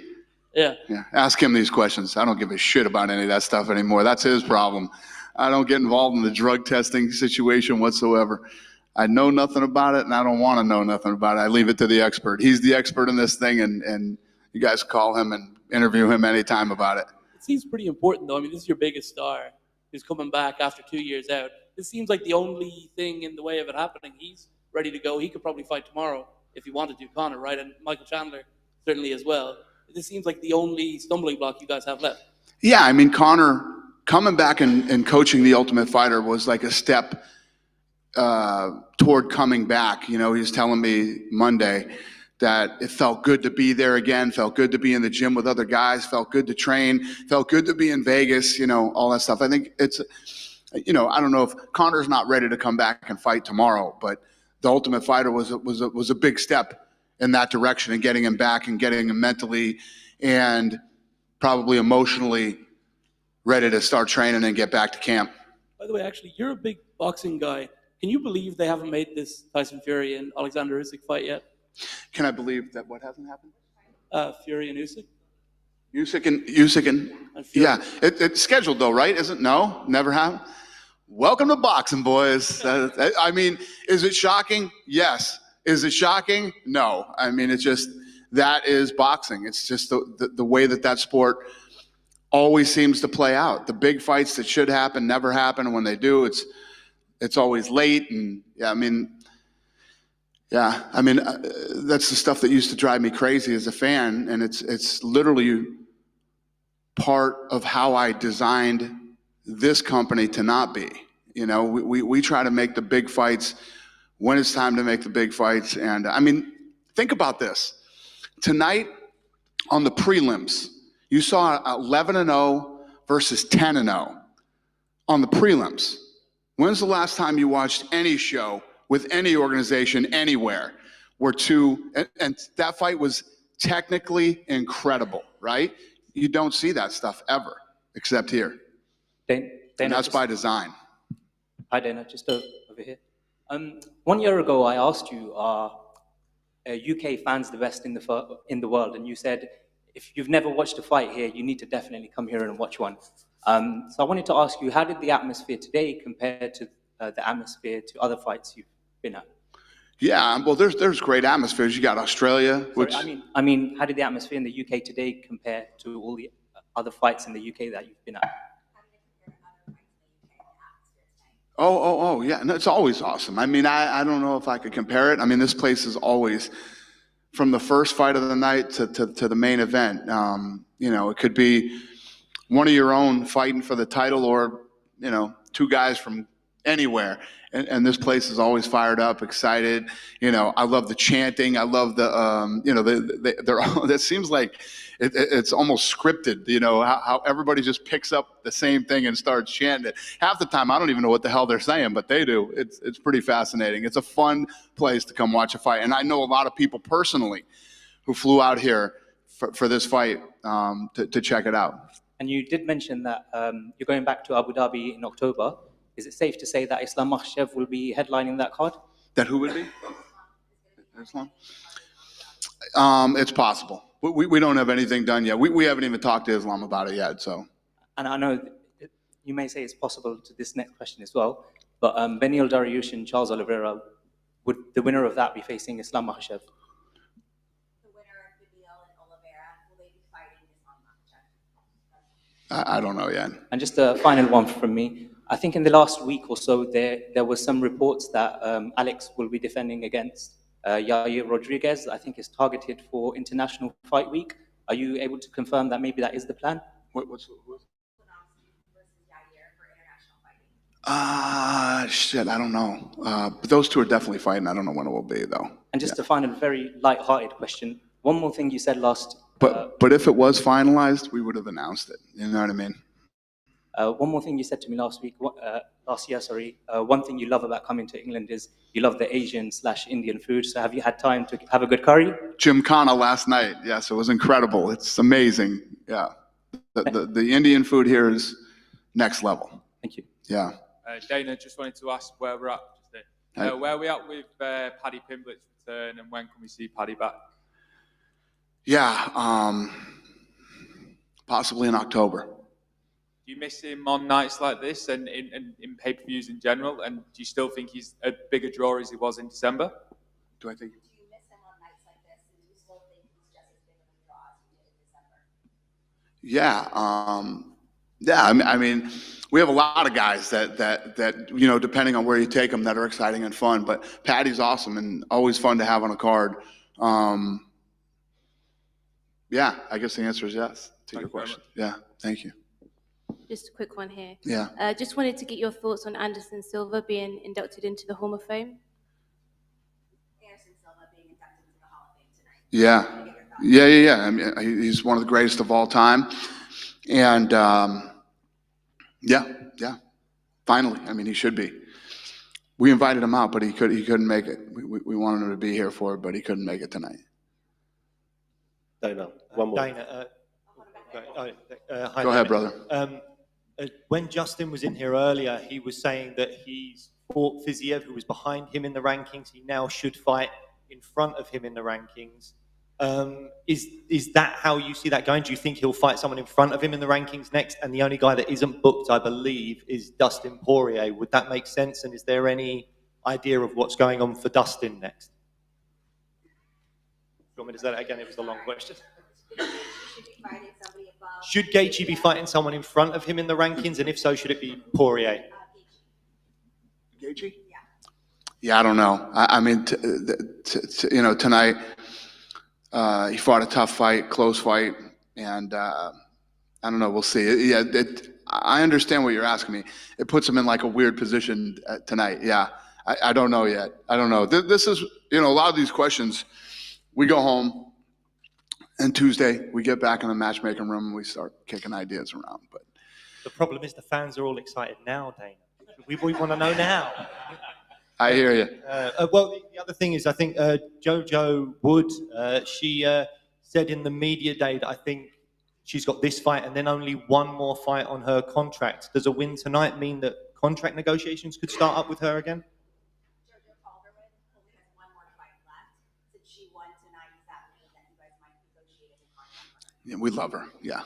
Yeah. Ask him these questions. I don't give a shit about any of that stuff anymore. That's his problem. I don't get involved in the drug testing situation whatsoever. I know nothing about it, and I don't want to know nothing about it. I leave it to the expert. He's the expert in this thing, and you guys call him and interview him anytime about it. It seems pretty important, though. I mean, this is your biggest star who's coming back after 2 years out. This seems like the only thing in the way of it happening. He's ready to go. He could probably fight tomorrow if he wanted to, Conor, right? And Michael Chandler certainly as well. This seems like the only stumbling block you guys have left. Yeah, I mean, Conor coming back and coaching the Ultimate Fighter was like a step toward coming back. He was telling me Monday that it felt good to be there again, felt good to be in the gym with other guys, felt good to train, felt good to be in Vegas, all that stuff. I think it's, I don't know if Conor's not ready to come back and fight tomorrow, but the Ultimate Fighter was a big step in that direction and getting him back and getting him mentally and probably emotionally ready to start training and get back to camp. By the way, actually, you're a big boxing guy. Can you believe they haven't made this Tyson Fury and Alexander Usyk fight yet? Can I believe that what hasn't happened? Fury and Usyk. Usyk and Fury. yeah, it's scheduled though, right? Isn't no, never happened. Welcome to boxing, boys. I mean, is it shocking? Yes. Is it shocking? No. I mean, it's just that is boxing. It's just the way that sport always seems to play out. The big fights that should happen never happen, and when they do, it's always late. And I mean, that's the stuff that used to drive me crazy as a fan, and it's literally part of how I designed this company to not be. You know, we try to make the big fights when it's time to make the big fights. And I mean, think about this. Tonight on the prelims, you saw 11-0 versus 10-0 on the prelims. When's the last time you watched any show with any organization anywhere where and that fight was technically incredible, right? You don't see that stuff ever, except here. Dana, And that's by design. Hi, Dana, just over here. 1 year ago, I asked you, are UK fans the best in the world? And you said, if you've never watched a fight here, you need to definitely come here and watch one. So I wanted to ask you, how did the atmosphere today compare to the atmosphere to other fights you've been at? Yeah, well, there's great atmospheres. You got Australia, which I mean, how did the atmosphere in the UK today compare to all the other fights in the UK that you've been at? yeah, no, it's always awesome. I mean, I don't know if I could compare it. I mean, this place is always, from the first fight of the night to the main event. You know, it could be one of your own fighting for the title, or you know, two guys from anywhere. And this place is always fired up, excited. You know, I love the chanting. I love the, you know, that seems like it's almost scripted, you know, how everybody just picks up the same thing and starts chanting it. Half the time, I don't even know what the hell they're saying, but they do. It's pretty fascinating. It's a fun place to come watch a fight. And I know a lot of people personally who flew out here for this fight to check it out. And you did mention that you're going back to Abu Dhabi in October. Is it safe to say that Islam Makhachev will be headlining that card? That who would be? Islam? It's possible. We don't have anything done yet. We haven't even talked to Islam about it yet. So. And I know you may say it's possible to this next question as well, but Beneil Dariush and Charles Oliveira, would the winner of that be facing Islam Makhachev? The winner of Beneil and Oliveira, will they be fighting Islam Makhachev? I don't know yet. And just a final one from me. I think in the last week or so, there was some reports that Alex will be defending against Yair Rodriguez. I think is targeted for International Fight Week. Are you able to confirm that maybe that is the plan? What's shit, I don't know. But those two are definitely fighting. I don't know when it will be though. And just a final, very light-hearted question. One more thing you said last. But if it was finalized, we would have announced it. You know what I mean? One more thing you said to me last year, sorry. One thing you love about coming to England is you love the Asian/Indian food. So have you had time to have a good curry? Gymkhana last night. Yes, it was incredible. It's amazing. Yeah. The Indian food here is next level. Thank you. Yeah. Dana, just wanted to ask where we're at. Where are we at with Paddy Pimblett's return, and when can we see Paddy back? Yeah, possibly in October. Do you miss him on nights like this and in pay-per-views in general? And do you still think he's a bigger draw as he was in December? Do I think? Do you miss him on nights like this, and do you still think he's just as big of a draw as he did in December? Yeah. I mean, we have a lot of guys that you know, depending on where you take them, that are exciting and fun. But Paddy's awesome and always fun to have on a card. Yeah, I guess the answer is yes to your question. Yeah, thank you. Just a quick one here. Yeah. Just wanted to get your thoughts on Anderson Silva being inducted into the Hall of Fame. Anderson Silva being inducted into the Hall of Fame tonight. Yeah. I mean, he's one of the greatest of all time. And yeah, finally. I mean, he should be. We invited him out, but he couldn't make it. We wanted him to be here for it, but he couldn't make it tonight. Dana, one more. Dana, hi, Go ahead, David. brother. When Justin was in here earlier, he was saying that he's fought Fiziev, who was behind him in the rankings. He now should fight in front of him in the rankings. Is that how you see that going? Do you think he'll fight someone in front of him in the rankings next? And the only guy that isn't booked, I believe, is Dustin Poirier. Would that make sense? And is there any idea of what's going on for Dustin next? Do you want me to say that again? It was a long question. Should Gaethje be fighting someone in front of him in the rankings? And if so, should it be Poirier? Gaethje? Yeah, I don't know. I mean, tonight he fought a tough fight, close fight, and I don't know. We'll see. Yeah, I understand what you're asking me. It puts him in like a weird position tonight. Yeah, I don't know yet. I don't know. This is, a lot of these questions. We go home, and Tuesday we get back in the matchmaking room and we start kicking ideas around. But the problem is the fans are all excited now, Dana. We want to know now. I hear you. Well, the other thing is, I think JoJo Wood, she said in the media day that I think she's got this fight and then only one more fight on her contract. Does a win tonight mean that contract negotiations could start up with her again? JoJo Calderwood only has one more fight left. Since she won tonight, does that mean that you guys might negotiate a contract? Yeah, we love her. Yeah,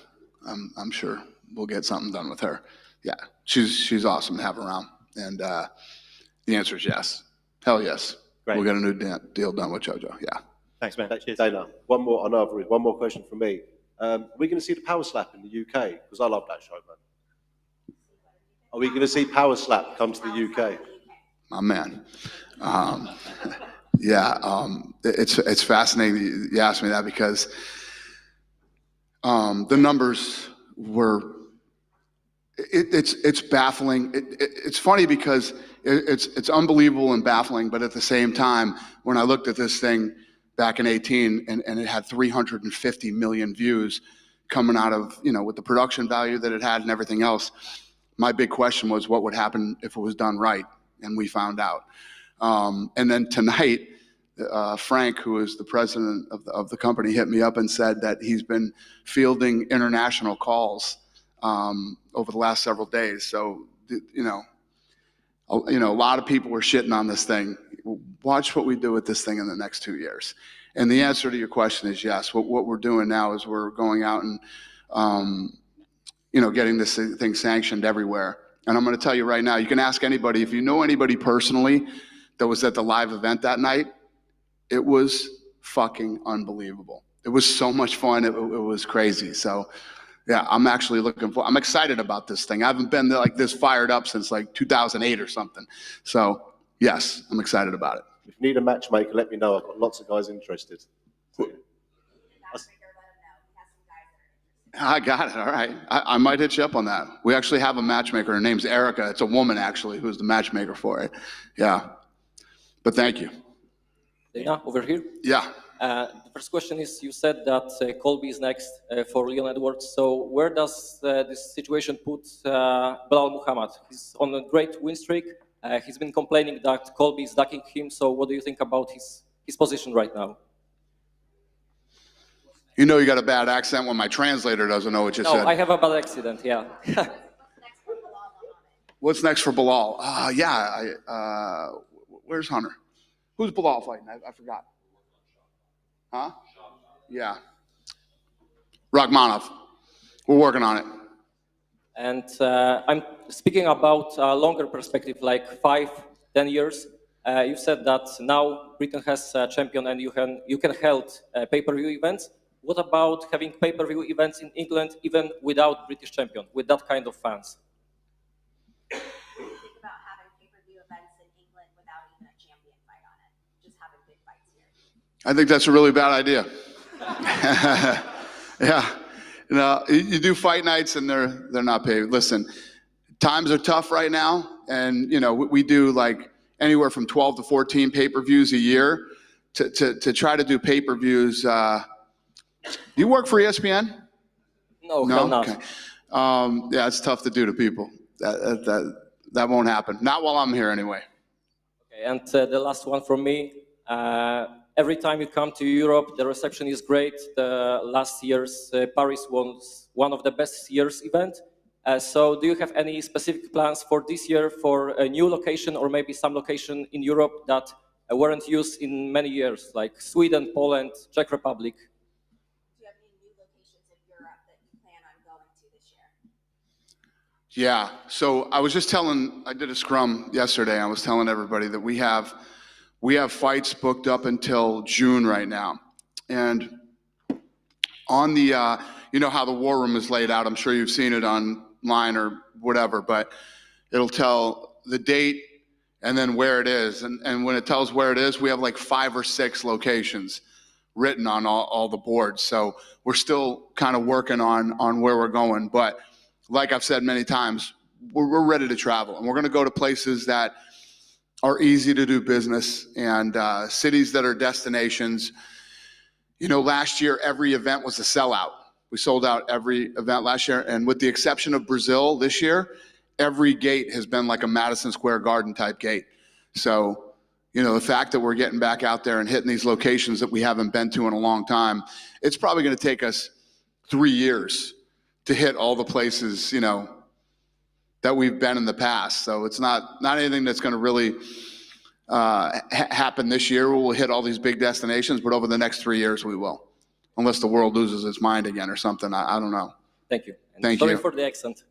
I'm sure we'll get something done with her. Yeah, she's awesome to have around, and the answer is yes. Hell yes. Great. We'll get a new deal done with JoJo. Yeah. Thanks, man. Cheers. Dana, one more question from me. Are we going to see the Power Slap in the UK? Because I love that show, man. Are we going to see Power Slap come to the UK? My man. It's fascinating you asked me that because the numbers were. It's baffling. It's funny because it's unbelievable and baffling, but at the same time, when I looked at this thing back in 18 and it had 350 million views coming out of, with the production value that it had and everything else, my big question was what would happen if it was done right, and we found out. And then tonight, Frank, who is the president of the company, hit me up and said that he's been fielding international calls over the last several days. So, a lot of people were shitting on this thing. Watch what we do with this thing in the next 2 years. And the answer to your question is yes. What we're doing now is we're going out and, getting this thing sanctioned everywhere. And I'm going to tell you right now, you can ask anybody, if you know anybody personally that was at the live event that night, it was fucking unbelievable. It was so much fun. It was crazy. So, yeah, I'm actually I'm excited about this thing. I haven't been like this fired up since like 2008 or something. So, yes, I'm excited about it. If you need a matchmaker, let me know. I've got lots of guys interested. I got it. All right. I might hit you up on that. We actually have a matchmaker. Her name's Erica. It's a woman, actually, who's the matchmaker for it. Yeah. But thank you. Dana, over here. Yeah. The first question is, you said that Colby is next for Leon Edwards. So where does this situation put Belal Muhammad? He's on a great win streak. He's been complaining that Colby is ducking him. So what do you think about his position right now? You know you got a bad accent when my translator doesn't know what you said. No, I have a bad accident, yeah. What's next for Belal? Where's Hunter? Who's Belal fighting? I forgot. Huh? Yeah. Rachmanov. We're working on it. And I'm speaking about a longer perspective, like 5-10 years. You said that now Britain has a champion and you can hold pay-per-view events. What about having pay-per-view events in England even without British champion, with that kind of fans? Think about having pay-per-view events in England without even a champion fight on it. Just having big fights here. I think that's a really bad idea. Yeah. You do fight nights and they're not paid. Listen, times are tough right now. And, we do like anywhere from 12 to 14 pay-per-views a year to try to do pay-per-views. Do you work for ESPN? No, not. Okay. Yeah, it's tough to do to people. That won't happen. Not while I'm here anyway. Okay, and the last one from me. Every time you come to Europe, the reception is great. The last year's Paris was one of the best year's event. So do you have any specific plans for this year for a new location or maybe some location in Europe that weren't used in many years, like Sweden, Poland, Czech Republic? Do you have any new locations in Europe that you plan on going to this year? Yeah. So I did a scrum yesterday. I was telling everybody that we have fights booked up until June right now. And on the, you know how the war room is laid out. I'm sure you've seen it online or whatever, but it'll tell the date and then where it is. And when it tells where it is, we have like 5 or 6 locations written on all the boards. So we're still kind of working on where we're going. But like I've said many times, we're ready to travel. And we're going to go to places that are easy to do business and cities that are destinations. You know, last year, every event was a sellout. We sold out every event last year. And with the exception of Brazil this year, every gate has been like a Madison Square Garden type gate. So, you know, the fact that we're getting back out there and hitting these locations that we haven't been to in a long time, it's probably going to take us 3 years to hit all the places, you know, that we've been in the past. So it's not anything that's going to really happen this year. We'll hit all these big destinations, but over the next 3 years we will, unless the world loses its mind again or something. I don't know. Thank you. And Thank sorry you. for the accent.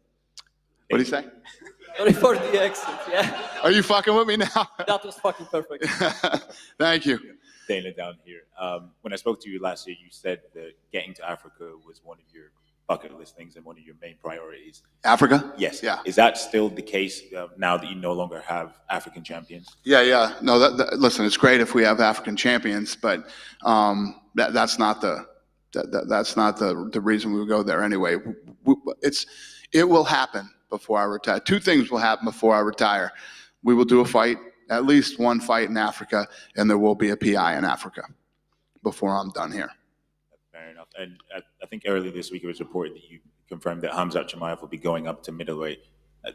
What do you say? Sorry for the accent, yeah. Are you fucking with me now? That was fucking perfect. Thank you. Dana down here. When I spoke to you last year, you said that getting to Africa was one of your bucket list things and one of your main priorities. Africa? Yes. Yeah. Is that still the case now that you no longer have African champions? Yeah. No, listen, it's great if we have African champions, but that's not the reason we would go there anyway. It will happen before I retire. 2 things will happen before I retire. We will do a fight, at least one fight in Africa, and there will be a PI in Africa before I'm done here. Fair enough. And I think earlier this week it was reported that you confirmed that Hamzat Chimaev will be going up to middleweight.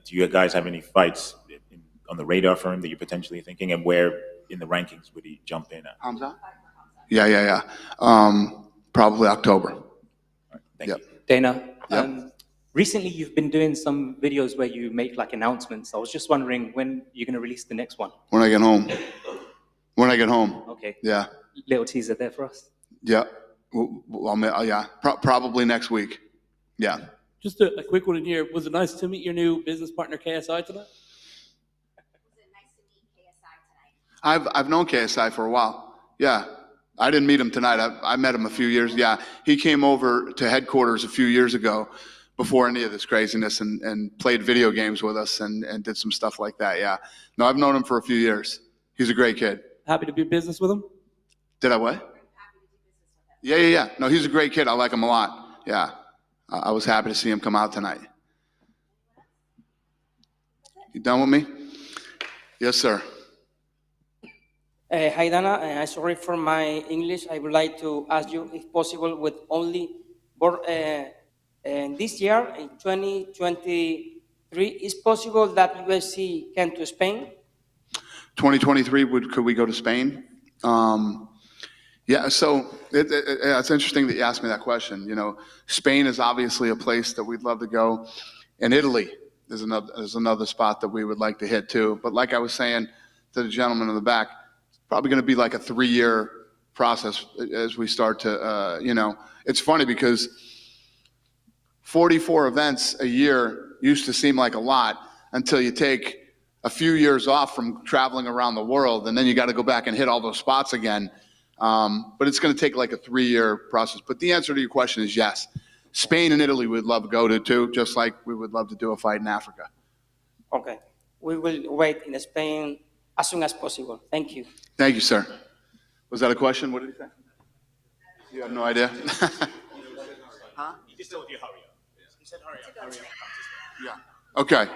Do you guys have any fights on the radar for him that you're potentially thinking, and where in the rankings would he jump in at? Hamzat? Yeah. Probably October. Thank you. Dana, recently you've been doing some videos where you make like announcements. I was just wondering when you're going to release the next one. When I get home. Okay. Yeah. Little teaser there for us. Yeah. Probably next week. Yeah. Just a quick one in here. Was it nice to meet your new business partner, KSI, tonight? I've known KSI for a while. Yeah. I didn't meet him tonight. I met him a few years. Yeah. He came over to headquarters a few years ago before any of this craziness and played video games with us and did some stuff like that. Yeah. No, I've known him for a few years. He's a great kid. Happy to do business with him? Did I what? Yeah. No, he's a great kid. I like him a lot. Yeah. I was happy to see him come out tonight. You done with me? Yes, sir. Hi, Dana. I'm sorry for my English. I would like to ask you, if possible, with only this year, in 2023, is possible that UFC came to Spain? 2023, could we go to Spain? Yeah, so it's interesting that you asked me that question. You know, Spain is obviously a place that we'd love to go, and Italy is another spot that we would like to hit too. But like I was saying to the gentleman in the back, it's probably going to be like a 3-year process as we start to, you know. It's funny because 44 events a year used to seem like a lot until you take a few years off from traveling around the world, and then you got to go back and hit all those spots again. But it's going to take like a 3-year process. But the answer to your question is yes. Spain and Italy we'd love to go to too, just like we would love to do a fight in Africa. Okay. We will wait in Spain as soon as possible. Thank you. Thank you, sir. Was that a question? What did he say? You have no idea? Huh? He just told you hurry up. He said hurry up. Yeah. Okay.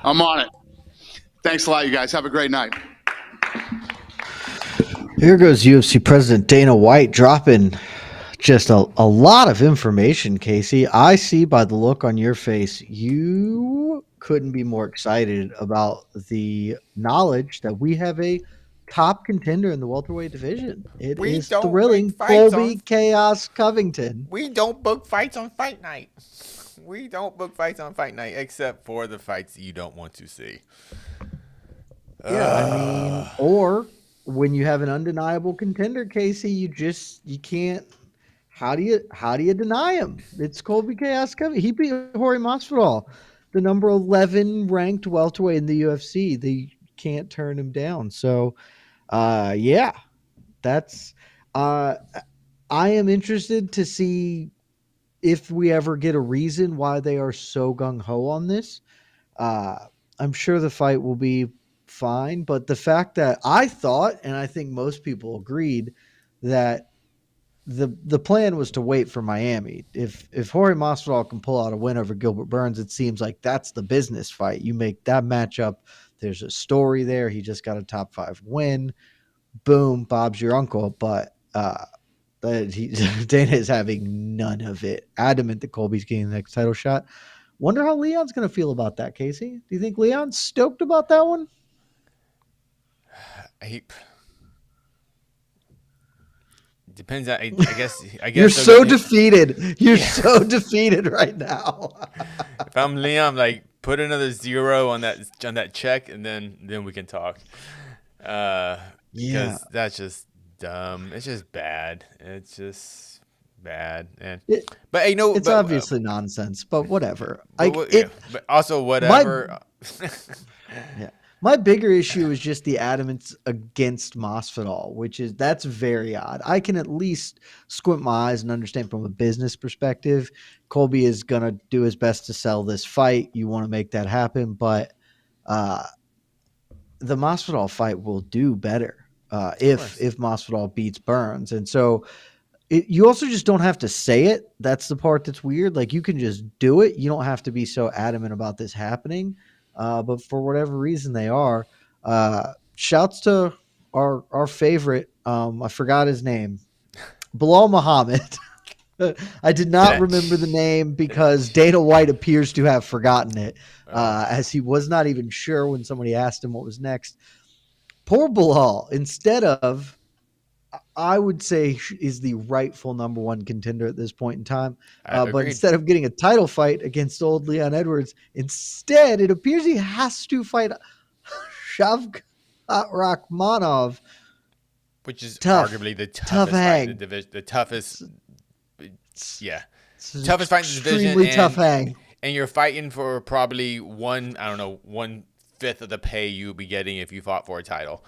I'm on it. Thanks a lot, you guys. Have a great night. Here goes UFC President Dana White dropping just a lot of information, Casey. I see by the look on your face, you couldn't be more excited about the knowledge that we have a top contender in the welterweight division. It is thrilling. Colby Chaos Covington. We don't book fights on fight night. We don't book fights on fight night except for the fights you don't want to see. Yeah, I mean, or when you have an undeniable contender, Casey, you can't. How do you deny him? It's Colby Chaos Covey. He beat Jorge Masvidal, the number 11 ranked welterweight in the UFC. They can't turn him down. So, yeah, that's. I am interested to see if we ever get a reason why they are so gung ho on this. Uh, I'm sure the fight will be fine, but the fact that I thought, and I think most people agreed, that the plan was to wait for Miami. If Jorge Masvidal can pull out a win over Gilbert Burns, it seems like that's the business fight. You make that matchup. There's a story there. He just got a top 5 win. Boom, Bob's your uncle. But Dana is having none of it. Adamant that Colby's getting the next title shot. Wonder how Leon's going to feel about that, Casey. Do you think Leon's stoked about that one? Depends on, I guess. You're so defeated. You're so defeated right now. If I'm Leon, I'm like, put another 0 on that check, and then we can talk. Because that's just dumb. It's just bad. It's just bad. And but hey, no, it's obviously nonsense. But whatever. But also whatever. My bigger issue is just the adamance against Masvidal, that's very odd. I can at least squint my eyes and understand from a business perspective. Colby is going to do his best to sell this fight. You want to make that happen, but the Masvidal fight will do better if Masvidal beats Burns. And so you also just don't have to say it. That's the part that's weird. Like, you can just do it. You don't have to be so adamant about this happening. But for whatever reason they are. Shouts to our favorite. I forgot his name. Bilal Muhammad. I did not remember the name because Dana White appears to have forgotten it, as he was not even sure when somebody asked him what was next. Poor Bilal, instead of, I would say, is the rightful number 1 contender at this point in time. But instead of getting a title fight against old Leon Edwards, instead it appears he has to fight Shavkat Rakhmonov, which is arguably the toughest fight in the division. The toughest, toughest fight in the division. Extremely tough hang. And you're fighting for probably 1/5 of the pay you would be getting if you fought for a title.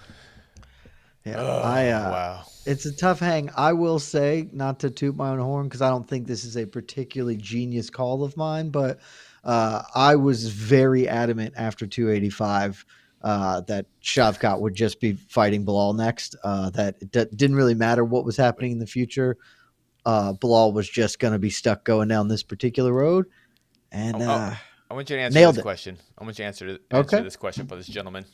Yeah, wow. It's a tough hang. I will say, not to toot my own horn, because I don't think this is a particularly genius call of mine, but I was very adamant after 285 that Shavkat would just be fighting Bilal next. That it didn't really matter what was happening in the future. Bilal was just going to be stuck going down this particular road. And I want you to answer this question. I want you to answer this question for this gentleman.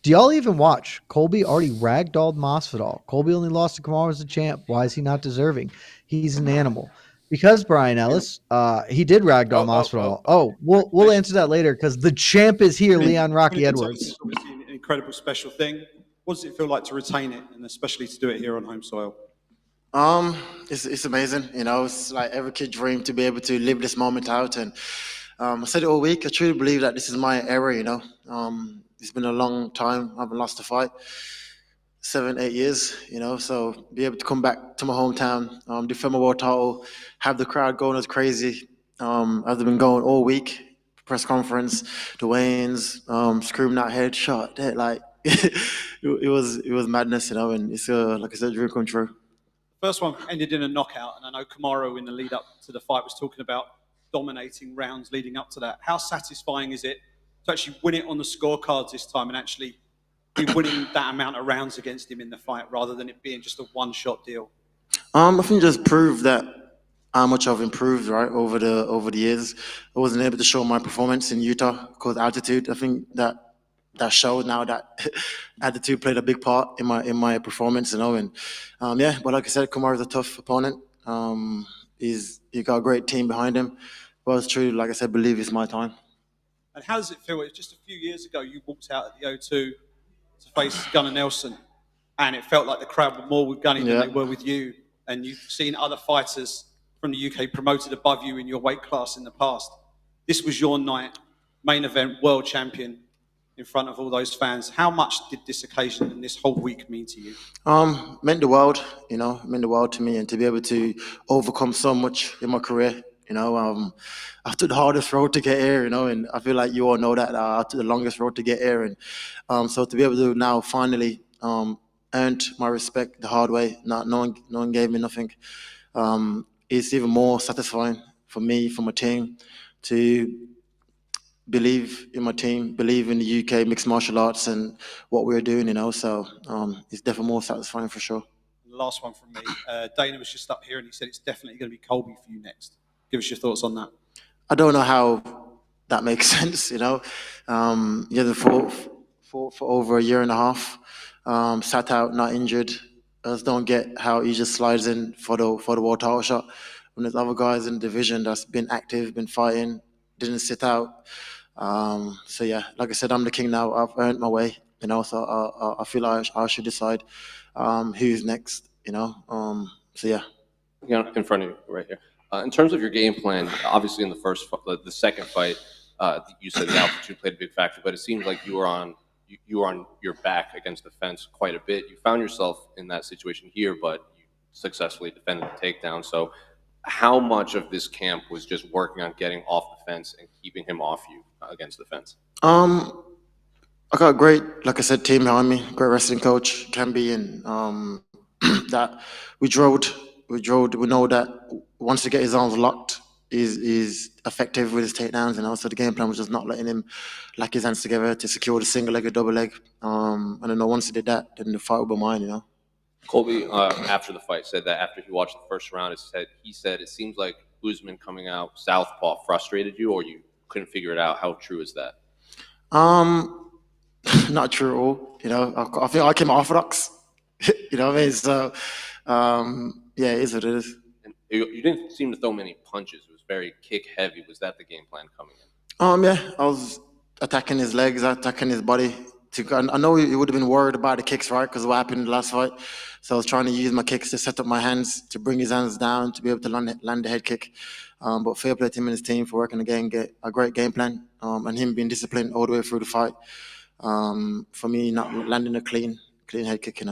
Do y'all even watch? Colby already ragdolled Masvidal. Colby only lost to Kamaru as a champ. Why is he not deserving? He's an animal. Because Brian Ellis, he did ragdoll Masvidal. We'll answer that later because the champ is here, Leon Rocky Edwards. It's obviously an incredible special thing. What does it feel like to retain it, and especially to do it here on home soil? It's amazing. It's like every kid dream to be able to live this moment out. And I said it all week. I truly believe that this is my era. It's been a long time. I haven't lost a fight, 7-8 years. So be able to come back to my hometown, defend my world title, have the crowd going as crazy as they've been going all week. Press conference, the weigh-ins, screaming out headshot. Like it was madness, and it's like I said, dream come true. First one ended in a knockout, and I know Kamaru in the lead up to the fight was talking about dominating rounds leading up to that. How satisfying is it to actually win it on the scorecards this time and actually be winning that amount of rounds against him in the fight rather than it being just a one-shot deal? I think just prove that how much I've improved over the years. I wasn't able to show my performance in Utah because altitude. I think that showed now that attitude played a big part in my performance, and but like I said, Kumar is a tough opponent. He got a great team behind him, but it's true, like I said, believe it's my time. And how does it feel? It's just a few years ago you walked out at the O2 to face Gunnar Nelson, and it felt like the crowd were more with Gunny than they were with you, and you've seen other fighters from the UK promoted above you in your weight class in the past. This was your night, main event, world champion, in front of all those fans. How much did this occasion and this whole week mean to you? Meant the world, meant the world to me, and to be able to overcome so much in my career, I took the hardest road to get here, and I feel like you all know that I took the longest road to get here, and so to be able to now finally earned my respect the hard way, not no one gave me nothing. It's even more satisfying for me, for my team, to believe in my team, believe in the UK mixed martial arts and what we're doing, So it's definitely more satisfying for sure. The last one from me. Dana was just up here and he said it's definitely going to be Colby for you next. Give us your thoughts on that. I don't know how that makes sense, Yeah, for over a year and a half, sat out, not injured. I just don't get how he just slides in for the world title shot when there's other guys in the division that's been active, been fighting, didn't sit out. So yeah, like I said, I'm the king now. I've earned my way, So I feel like I should decide who's next, So yeah. In front of you, right here. In terms of your game plan, obviously in the second fight, you said the altitude played a big factor, but it seems like you were on your back against the fence quite a bit. You found yourself in that situation here, but you successfully defended the takedown. So, how much of this camp was just working on getting off the fence and keeping him off you against the fence? I got a great, like I said, team behind me. Great wrestling coach, Camby, and that we drilled. We know that once he get his arms locked, he's effective with his takedowns, So the game plan was just not letting him lock his hands together to secure the single leg or double leg. And then once he did that, then the fight would be mine, Colby, after the fight, said that after he watched the first round, he said it seems like Usman coming out southpaw frustrated you, or you couldn't figure it out. How true is that? Not true at all. I think I came orthodox. You know what I mean? So, yeah, it is what it is. And you didn't seem to throw many punches. It was very kick heavy. Was that the game plan coming in? Yeah, I was attacking his legs, attacking his body. I know he would have been worried about the kicks, right? Because what happened in the last fight. So I was trying to use my kicks to set up my hands, to bring his hands down, to be able to land the head kick. But fair play to him and his team for working again, get a great game plan, and him being disciplined all the way through the fight. For me, not landing a clean head kick,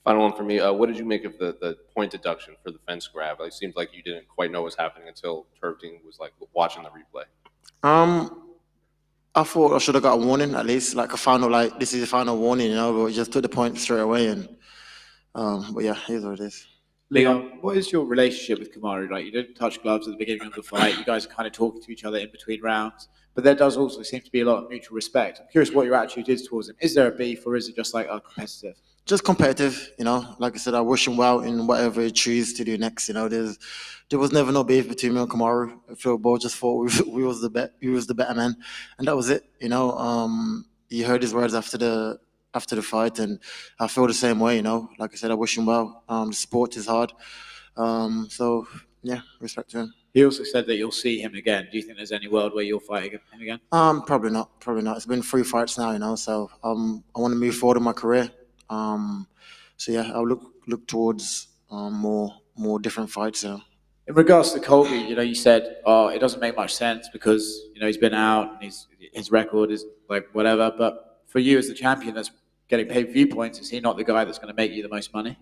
Final one for me. What did you make of the point deduction for the fence grab? It seems like you didn't quite know what was happening until Turpting was watching the replay. I thought I should have got a warning at least, like a final, this is a final warning, But we just took the point straight away, and but yeah, here's what it is. Leon, what is your relationship with Kamaru? You didn't touch gloves at the beginning of the fight. You guys are kind of talking to each other in between rounds, but there does also seem to be a lot of mutual respect. I'm curious what your attitude is towards him. Is there a beef, or is it just competitive? Just competitive, Like I said, I wish him well in whatever he chooses to do next. There was never no beef between me and Kamaru. I feel both just thought we was the better man, and that was it. You heard his words after the fight, and I feel the same way. Like I said, I wish him well. The sport is hard, so yeah, respect to him. He also said that you'll see him again. Do you think there's any world where you'll fight him again? Probably not. It's been 3 fights now, So I want to move forward in my career. So yeah, I'll look towards more different fights. In regards to Colby, you said, it doesn't make much sense because he's been out and his record is whatever. But for you as the champion that's getting pay-per-view points, is he not the guy that's going to make you the most money?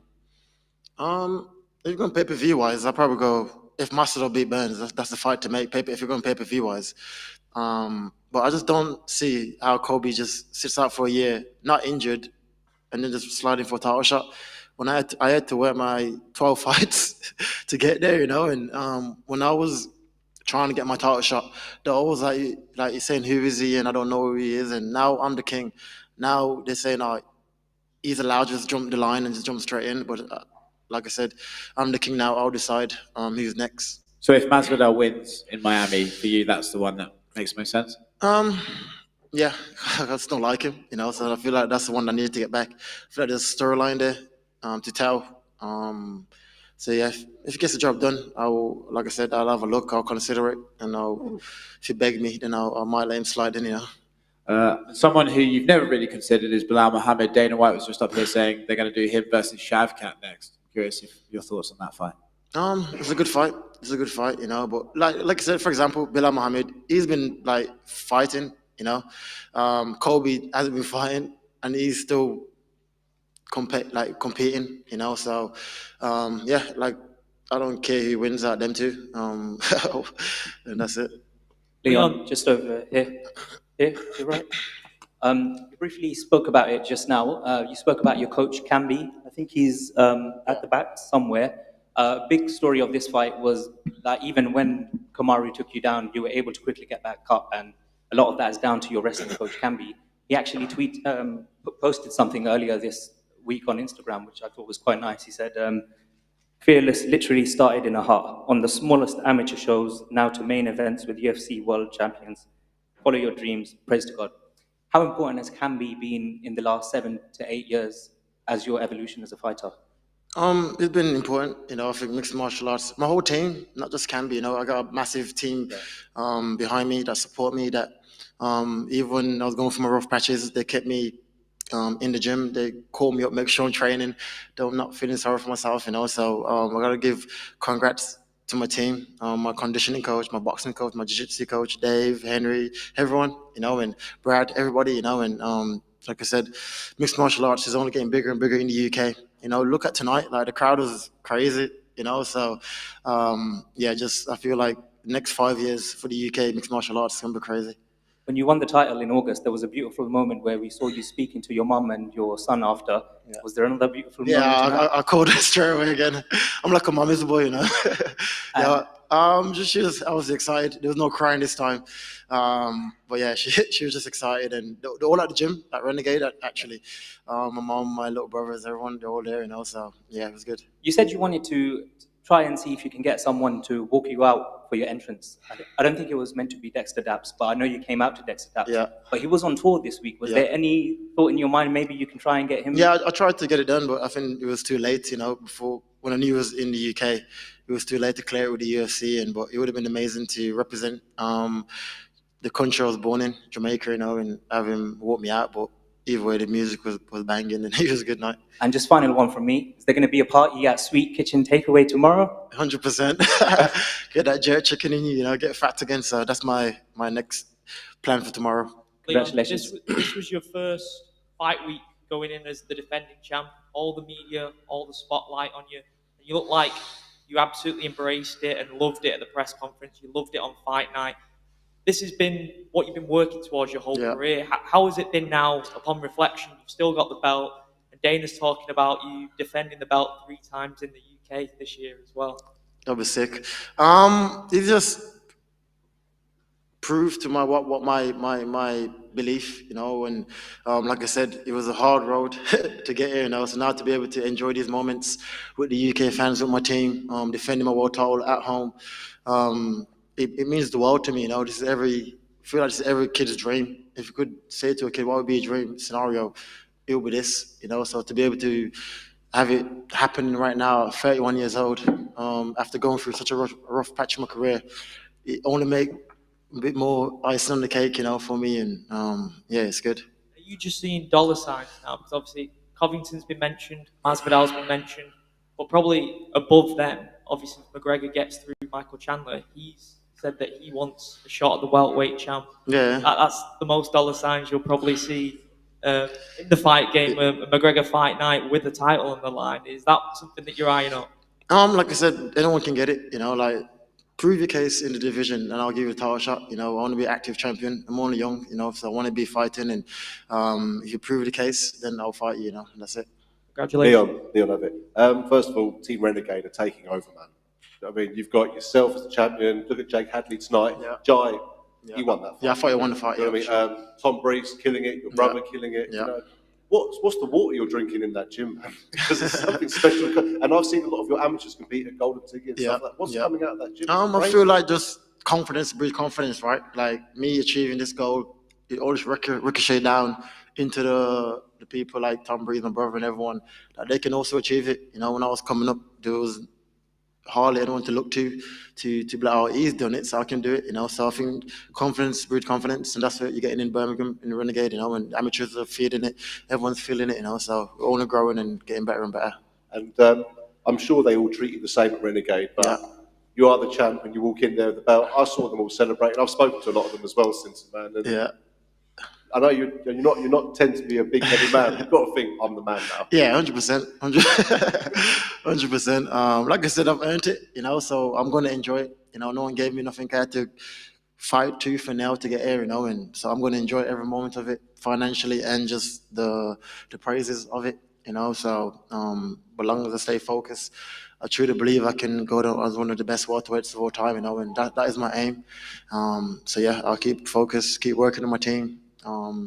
If you're going pay-per-view wise, I'll probably go if Masvidal beat Burns. That's the fight to make. If you're going pay-per-view wise, but I just don't see how Colby just sits out for a year, not injured, and then just sliding for a title shot. When I had to wear my 12 fights to get there, And when I was trying to get my title shot, they're always like saying, "Who is he?" And I don't know who he is. And now I'm the king. Now they're saying, he's allowed to just jump the line and just jump straight in. But like I said, I'm the king now. I'll decide who's next. So if Masvidal wins in Miami, for you, that's the one that makes most sense? Yeah, I just don't like him, So I feel like that's the one I need to get back. I feel like there's a storyline there to tell. So yeah, if he gets the job done, like I said, I'll have a look. I'll consider it, and if he begs me, then I might let him slide in. Someone who you've never really considered is Bilal Muhammad. Dana White was just up here saying they're going to do him versus Shavkat next. I'm curious if your thoughts on that fight. It's a good fight. It's a good fight, you know. But like I said, for example, Bilal Muhammad, he's been like fighting, you know. Kobe hasn't been fighting, and he's still competing, you know. So, yeah, like I don't care who wins out them two. And that's it. Leon, just over here. Here, you're right. You briefly spoke about it just now. You spoke about your coach, Camby. I think he's at the back somewhere. Big story of this fight was that even when Kamaru took you down, you were able to quickly get back up, and a lot of that is down to your wrestling coach, Camby. He actually posted something earlier this week on Instagram, which I thought was quite nice. He said, Fearless literally started in a hut, on the smallest amateur shows, now to main events with UFC world champions. Follow your dreams, praise to God. How important has Camby been in the last 7 to 8 years as your evolution as a fighter? It's been important, you know. I think mixed martial arts, my whole team, not just Canby, you know. I got a massive team behind me that support me. That even when I was going through my rough patches, they kept me in the gym. They call me up, make sure I'm training, though I'm not feeling sorry for myself, you know. So I gotta give congrats to my team, my conditioning coach, my boxing coach, my jiu-jitsu coach, Dave, Henry, everyone, you know, and Brad, everybody, you know. And like I said, mixed martial arts is only getting bigger and bigger in the UK. You know, look at tonight, like the crowd was crazy, you know. So yeah, just I feel like the next 5 years for the UK mixed martial arts is gonna be crazy. When you won the title in August, there was a beautiful moment where we saw you speaking to your mum and your son after. Yeah. Was there another beautiful Yeah, moment? tonight? I called her straight away again. I'm like a mommy's boy, you know. Yeah, just she was. I was excited. There was no crying this time, but yeah, she was just excited, and they're all at the gym at Renegade actually. My mom, my little brothers, everyone, they're all there, you know. So yeah, it was good. You said you wanted to try and see if you can get someone to walk you out for your entrance. I don't think it was meant to be Dexter Daps, but I know you came out to Dexter Daps. Yeah. But he was on tour this week. Was Yeah. there any thought in your mind maybe you can try and get him? Yeah, I tried to get it done, but I think it was too late. You know, before when I knew it was in the UK, it was too late to clear it with the UFC. But it would have been amazing to represent the country I was born in, Jamaica. You know, and have him walk me out. But either way, the music was banging, and it was a good night. And just final one from me. Is there going to be a party at Sweet Kitchen Takeaway tomorrow? 100%. Get that jerk chicken in you. You know, get fat again. So that's my next plan for tomorrow. Leon, Congratulations. this was your first fight week going in as the defending champ. All the media, all the spotlight on you. And you look like you absolutely embraced it and loved it at the press conference. You loved it on fight night. This has been what you've been working towards your whole career. How has it been now, upon reflection? You've still got the belt, and Dana's talking about you defending the belt 3 times in the UK this year as well. That was sick. It just proved to my what my belief, you know, and like I said, it was a hard road to get here, you know. So now to be able to enjoy these moments with the UK fans, with my team, defending my world title at home, it means the world to me, you know. I feel like this is every kid's dream. If you could say to a kid, what would be a dream scenario, it would be this, you know. So to be able to have it happening right now at 31 years old, after going through such a rough patch of my career, it only make a bit more icing on the cake, you know, for me. And yeah, it's good. Are you just seeing dollar signs now? Because obviously Covington's been mentioned, Masvidal's been mentioned, but probably above them, obviously if McGregor gets through Michael Chandler, he's said that he wants a shot at the welterweight champ. Yeah. That's the most dollar signs you'll probably see in the fight game, a McGregor fight night with the title on the line. Is that something that you're eyeing up? Like I said, anyone can get it, you know, like prove your case in the division and I'll give you a title shot. You know, I want to be an active champion. I'm only young, you know, so I want to be fighting, and if you prove the case, then I'll fight you, you know, and that's it. Congratulations. Leon Levitt. First of all, Team Renegade are taking over, man. I mean, you've got yourself as the champion. Look at Jake Hadley tonight. Yeah. Jai, he won that fight. Yeah, I thought he won the fight. You know what I mean? Tom Breeze killing it, your brother killing it. Yeah. You know? What's the water you're drinking in that gym, man? Because it's something special. And I've seen a lot of your amateurs compete at Golden Ticket and stuff like that. What's coming out of that gym? I feel like just confidence breeds confidence, right? Like me achieving this goal, it always ricochet down into the people like Tom Breeze, my brother, and everyone, that they can also achieve it. You know, when I was coming up, there was hardly anyone to look to be like, oh, he's done it, so I can do it, you know. So I think confidence breeds confidence, and that's what you're getting in Birmingham, in the Renegade, you know, and amateurs are feeding it, everyone's feeling it, you know, so we're only growing and getting better and better. And I'm sure they all treat you the same at Renegade, but you are the champ when you walk in there with the belt. I saw them all celebrating. I've spoken to a lot of them as well since, man. And I know you're not tend to be a big heavy man. But you've got to think I'm the man now. Yeah, 100%, 100%. Like I said, I've earned it, so I'm gonna enjoy it. No one gave me nothing. I had to fight tooth and nail to get here, and so I'm gonna enjoy every moment of it, financially and just the praises of it, So, but long as I stay focused, I truly believe I can go down as one of the best welterweights of all time, and that is my aim. So yeah, I'll keep focused, keep working on my team,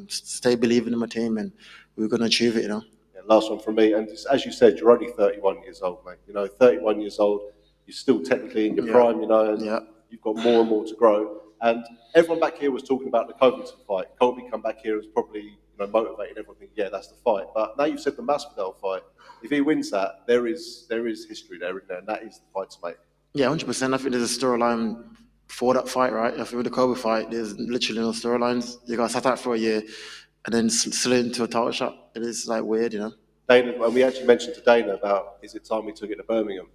stay believing in my team, and we're gonna achieve it, Yeah, last one from me. And as you said, you're only 31 years old, mate. 31 years old, you're still technically in your prime, and you've got more and more to grow. And everyone back here was talking about the Covington fight. Colby come back here and was probably motivated everyone thinking, yeah, that's the fight. But now you've said the Masvidal fight. If he wins that, there is history there, isn't there? And that is the fight to make. Yeah, 100%. I think there's a storyline for that fight, right? I think with the Kobe fight, there's literally no storylines. You got sat out for a year and then slid into a title shot. It is like weird, Dana, and we actually mentioned to Dana about, is it time we took it to Birmingham?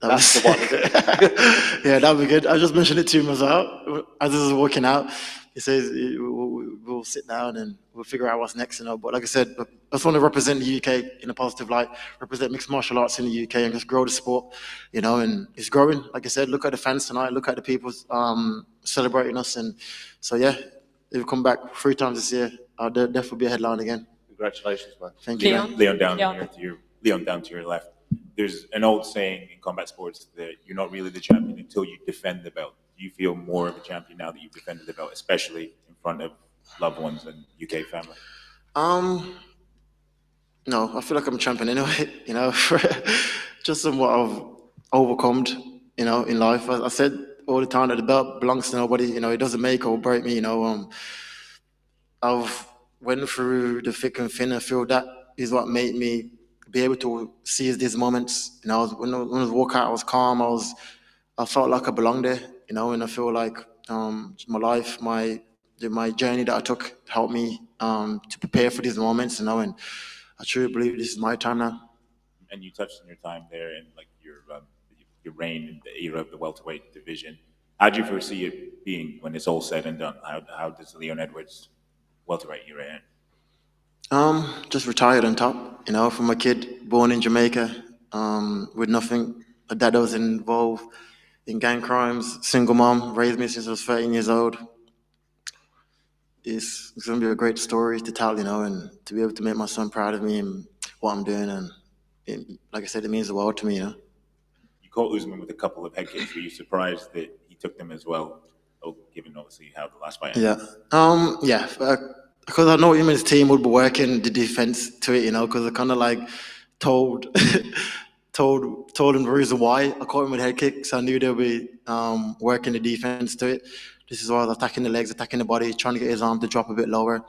That's the one, isn't it? Yeah, that'd be good. I just mentioned it to him as well. As this is walking out, he says we'll sit down and we'll figure out what's next, But like I said, I just want to represent the UK in a positive light, represent mixed martial arts in the UK, and just grow the sport, And it's growing. Like I said, look at the fans tonight. Look at the people celebrating us, and so yeah, if we come back 3 times this year, I'll definitely be a headline again. Congratulations, man. Thank you. Leon, down to your left. There's an old saying in combat sports that you're not really the champion until you defend the belt. Do you feel more of a champion now that you've defended the belt, especially in front of loved ones and UK family? No, I feel like I'm a champion anyway, just somewhat I've overcome, in life. I said all the time that the belt belongs to nobody, it doesn't make or break me, I've went through the thick and thin. I feel that is what made me be able to seize these moments. When I was walking out, I was calm. I felt like I belonged there. And I feel like my life, my journey that I took helped me to prepare for these moments. And I truly believe this is my time now. And you touched on your time there and like your reign in the era of the welterweight division. How do you foresee it being when it's all said and done? How does Leon Edwards welterweight era end? Just retired on top, from a kid born in Jamaica, with nothing. My dad was involved in gang crimes, single mom, raised me since I was 13 years old. It's going to be a great story to tell, and to be able to make my son proud of me and what I'm doing. And like I said, it means the world to me, You caught Usman with a couple of head kicks. Were you surprised that he took them as well, given obviously how the last fight ended? Yeah. Because I know him and his team would be working the defense to it, because I kind of like told him the reason why I caught him with head kicks. I knew they'll be working the defense to it. This is why I was attacking the legs, attacking the body, trying to get his arm to drop a bit lower.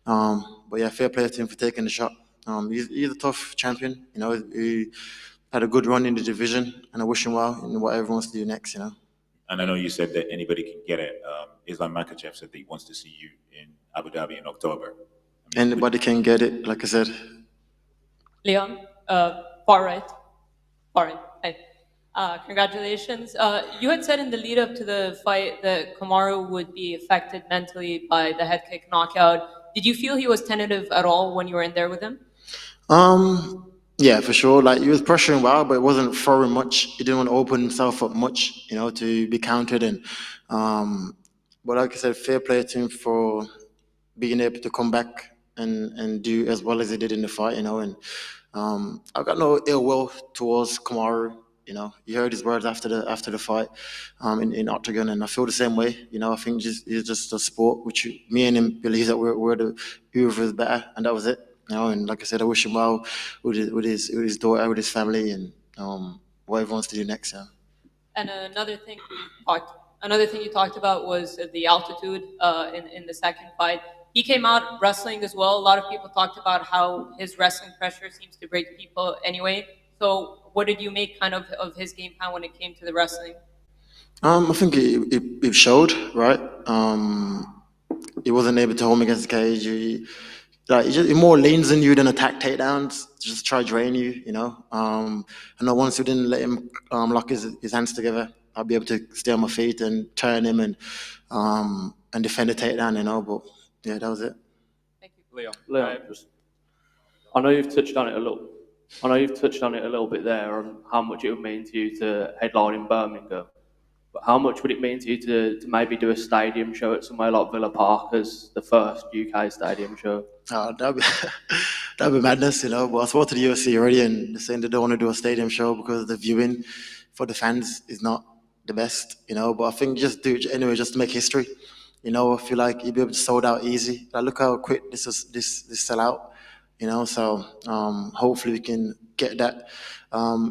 But yeah, fair play to him for taking the shot. He's a tough champion, He had a good run in the division, and I wish him well in whatever he wants to do next, And I know you said that anybody can get it. Islam Makhachev said that he wants to see you in Abu Dhabi in October. Anybody can get it, like I said. Leon, far right. Hey. Congratulations. You had said in the lead up to the fight that Kamaru would be affected mentally by the head kick knockout. Did you feel he was tentative at all when you were in there with him? Yeah, for sure. Like he was pressuring well, but it wasn't throwing much. He didn't want to open himself up much, to be countered. And but like I said, fair play to him for being able to come back and do as well as he did in the fight, And I got no ill will towards Kamaru. You heard his words after the fight in Octagon, and I feel the same way. I think it's just a sport which me and him believe that we're the whoever is better, and that was it. And like I said, I wish him well with his daughter, with his family, and whatever he wants to do next. Yeah. And another thing you talked about was the altitude in the second fight. He came out wrestling as well. A lot of people talked about how his wrestling pressure seems to break people anyway. So what did you make kind of his game plan when it came to the wrestling? I think it showed, right? He wasn't able to hold me against the cage. like he more leans on you than attack takedowns. Just try drain you. I know once we didn't let him lock his hands together, I'll be able to stay on my feet and turn him and defend the takedown. But yeah, that was it. Leon, I know you've touched on it a little. I know you've touched on it a little bit there on how much it would mean to you to headline in Birmingham. But how much would it mean to you to maybe do a stadium show at somewhere like Villa Park as the first UK stadium show? That'd be madness. But I spoke to the UFC already, and they're saying they don't want to do a stadium show because the viewing for the fans is not the best. But I think just do it anyway, just to make history. I feel like you'll be able to sold out easy. Like, look how quick this sell out. So hopefully we can get that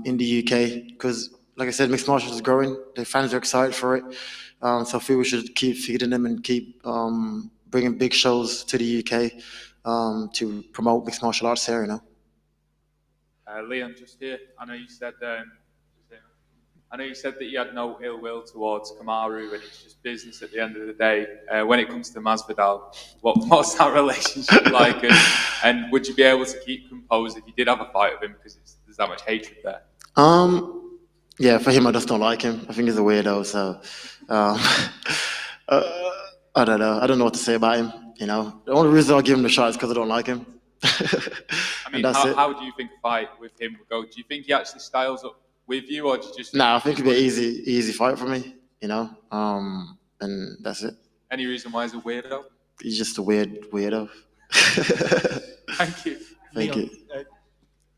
in the UK because, like I said, mixed martial arts is growing. The fans are excited for it. So I feel we should keep feeding them and keep bringing big shows to the UK to promote mixed martial arts here. Leon, just here. I know you said that you had no ill will towards Kamaru, and it's just business at the end of the day. When it comes to Masvidal, what's that relationship like? And would you be able to keep composed if you did have a fight with him because there's that much hatred there? Yeah, for him, I just don't like him. I think he's a weirdo. So I don't know. I don't know what to say about him. The only reason I'll give him the shot is because I don't like him. I mean, how do you think a fight with him would go? Do you think he actually styles up with you, or do you just? Nah, I think it'd be an easy fight for me. And that's it. Any reason why he's a weirdo? He's just a weirdo. Thank you. Thank you.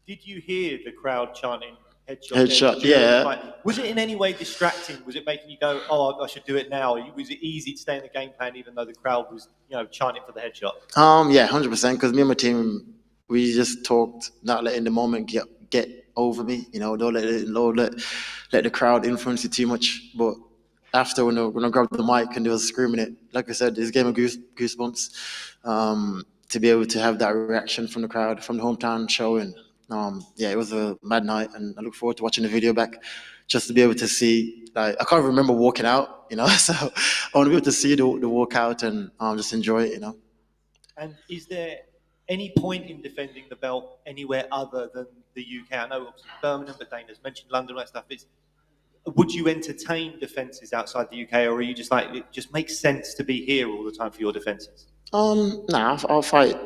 Did you hear the crowd chanting headshot? Headshot, yeah. Was it in any way distracting? Was it making you go, "Oh, I should do it now"? Was it easy to stay in the game plan even though the crowd was, chanting for the headshot? Yeah, 100%. Because me and my team, we just talked, not letting the moment get over me. Don't let the crowd influence you too much. But after when I grabbed the mic and they was screaming it, like I said, this gave me goosebumps. To be able to have that reaction from the crowd from the hometown show, and it was a mad night, and I look forward to watching the video back just to be able to see. Like, I can't remember walking out, so I want to be able to see the walk out and just enjoy it, And is there any point in defending the belt anywhere other than the UK? I know obviously Birmingham, but Dana's mentioned London, all that stuff. Would you entertain defences outside the UK, or are you just like, it just makes sense to be here all the time for your defences? Nah, I'll fight.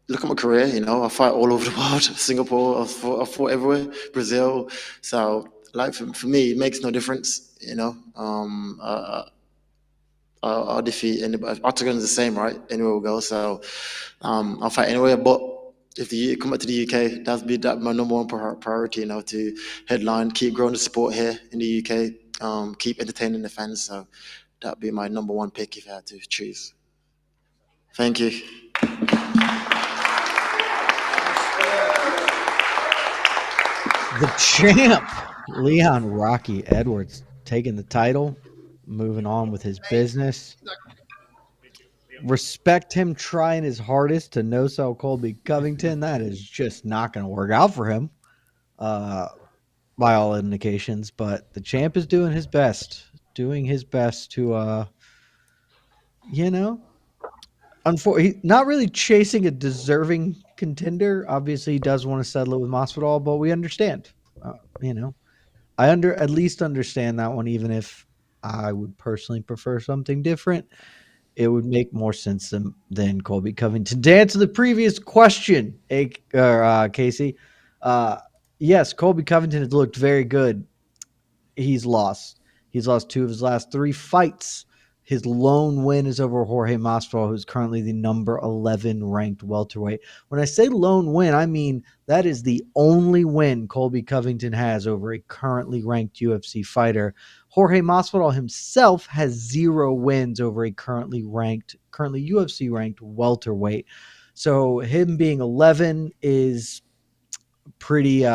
Look at my career, I fight all over the world. Singapore, I've fought everywhere. Brazil. So, like, for me, it makes no difference, I'll defeat anybody. Octagon is the same, right? Anywhere we go. So, I'll fight anywhere. But if you come back to the UK, that'd my number one priority, to headline, keep growing the support here in the UK, keep entertaining the fans. So, that'd be my number one pick if I had to choose. Thank you. The champ, Leon Rocky Edwards, taking the title, moving on with his business. Respect him trying his hardest to no-sell Colby Covington. That is just not going to work out for him, by all indications. But the champ is doing his best to, not really chasing a deserving contender. Obviously, he does want to settle it with Masvidal, but we understand. I at least understand that one, even if I would personally prefer something different. It would make more sense than Colby Covington. To answer the previous question, Casey, yes, Colby Covington has looked very good. He's lost. He's lost 2 of his last 3 fights. His lone win is over Jorge Masvidal, who's currently the number 11 ranked welterweight. When I say lone win, I mean that is the only win Colby Covington has over a currently ranked UFC fighter. Jorge Masvidal himself has 0 wins over a currently UFC ranked welterweight. So him being 11 is pretty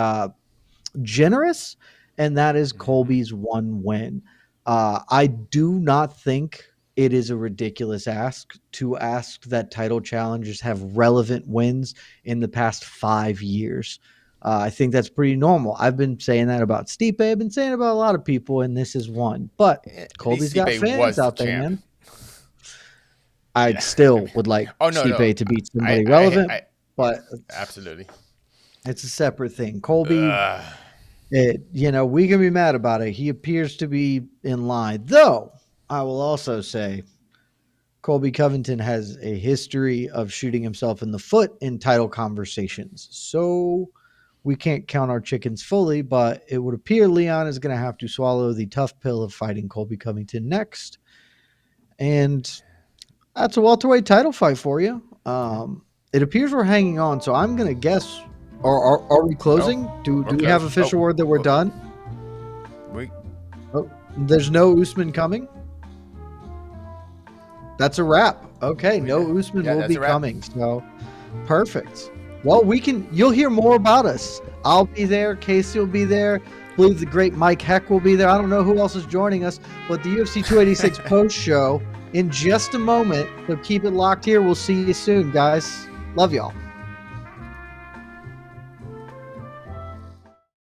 generous, and that is Colby's 1 win. I do not think it is a ridiculous ask to ask that title challengers have relevant wins in the past 5 years. I think that's pretty normal. I've been saying that about Stipe. I've been saying about a lot of people, and this is one. But Colby's got fans out there, man. I still would like Stipe to beat somebody relevant, but absolutely, it's a separate thing. Colby, we can be mad about it. He appears to be in line, though. I will also say, Colby Covington has a history of shooting himself in the foot in title conversations, so we can't count our chickens fully. But it would appear Leon is going to have to swallow the tough pill of fighting Colby Covington next, and that's a welterweight title fight for you. It appears we're hanging on, so I'm going to guess. Are we closing? Do we have official word that we're done? There's no Usman coming? That's a wrap. Okay, no Usman will be coming. So, perfect. Well, you'll hear more about us. I'll be there. Casey will be there. I believe the great Mike Heck will be there. I don't know who else is joining us, but the UFC 286 post show in just a moment. So keep it locked here. We'll see you soon, guys. Love y'all.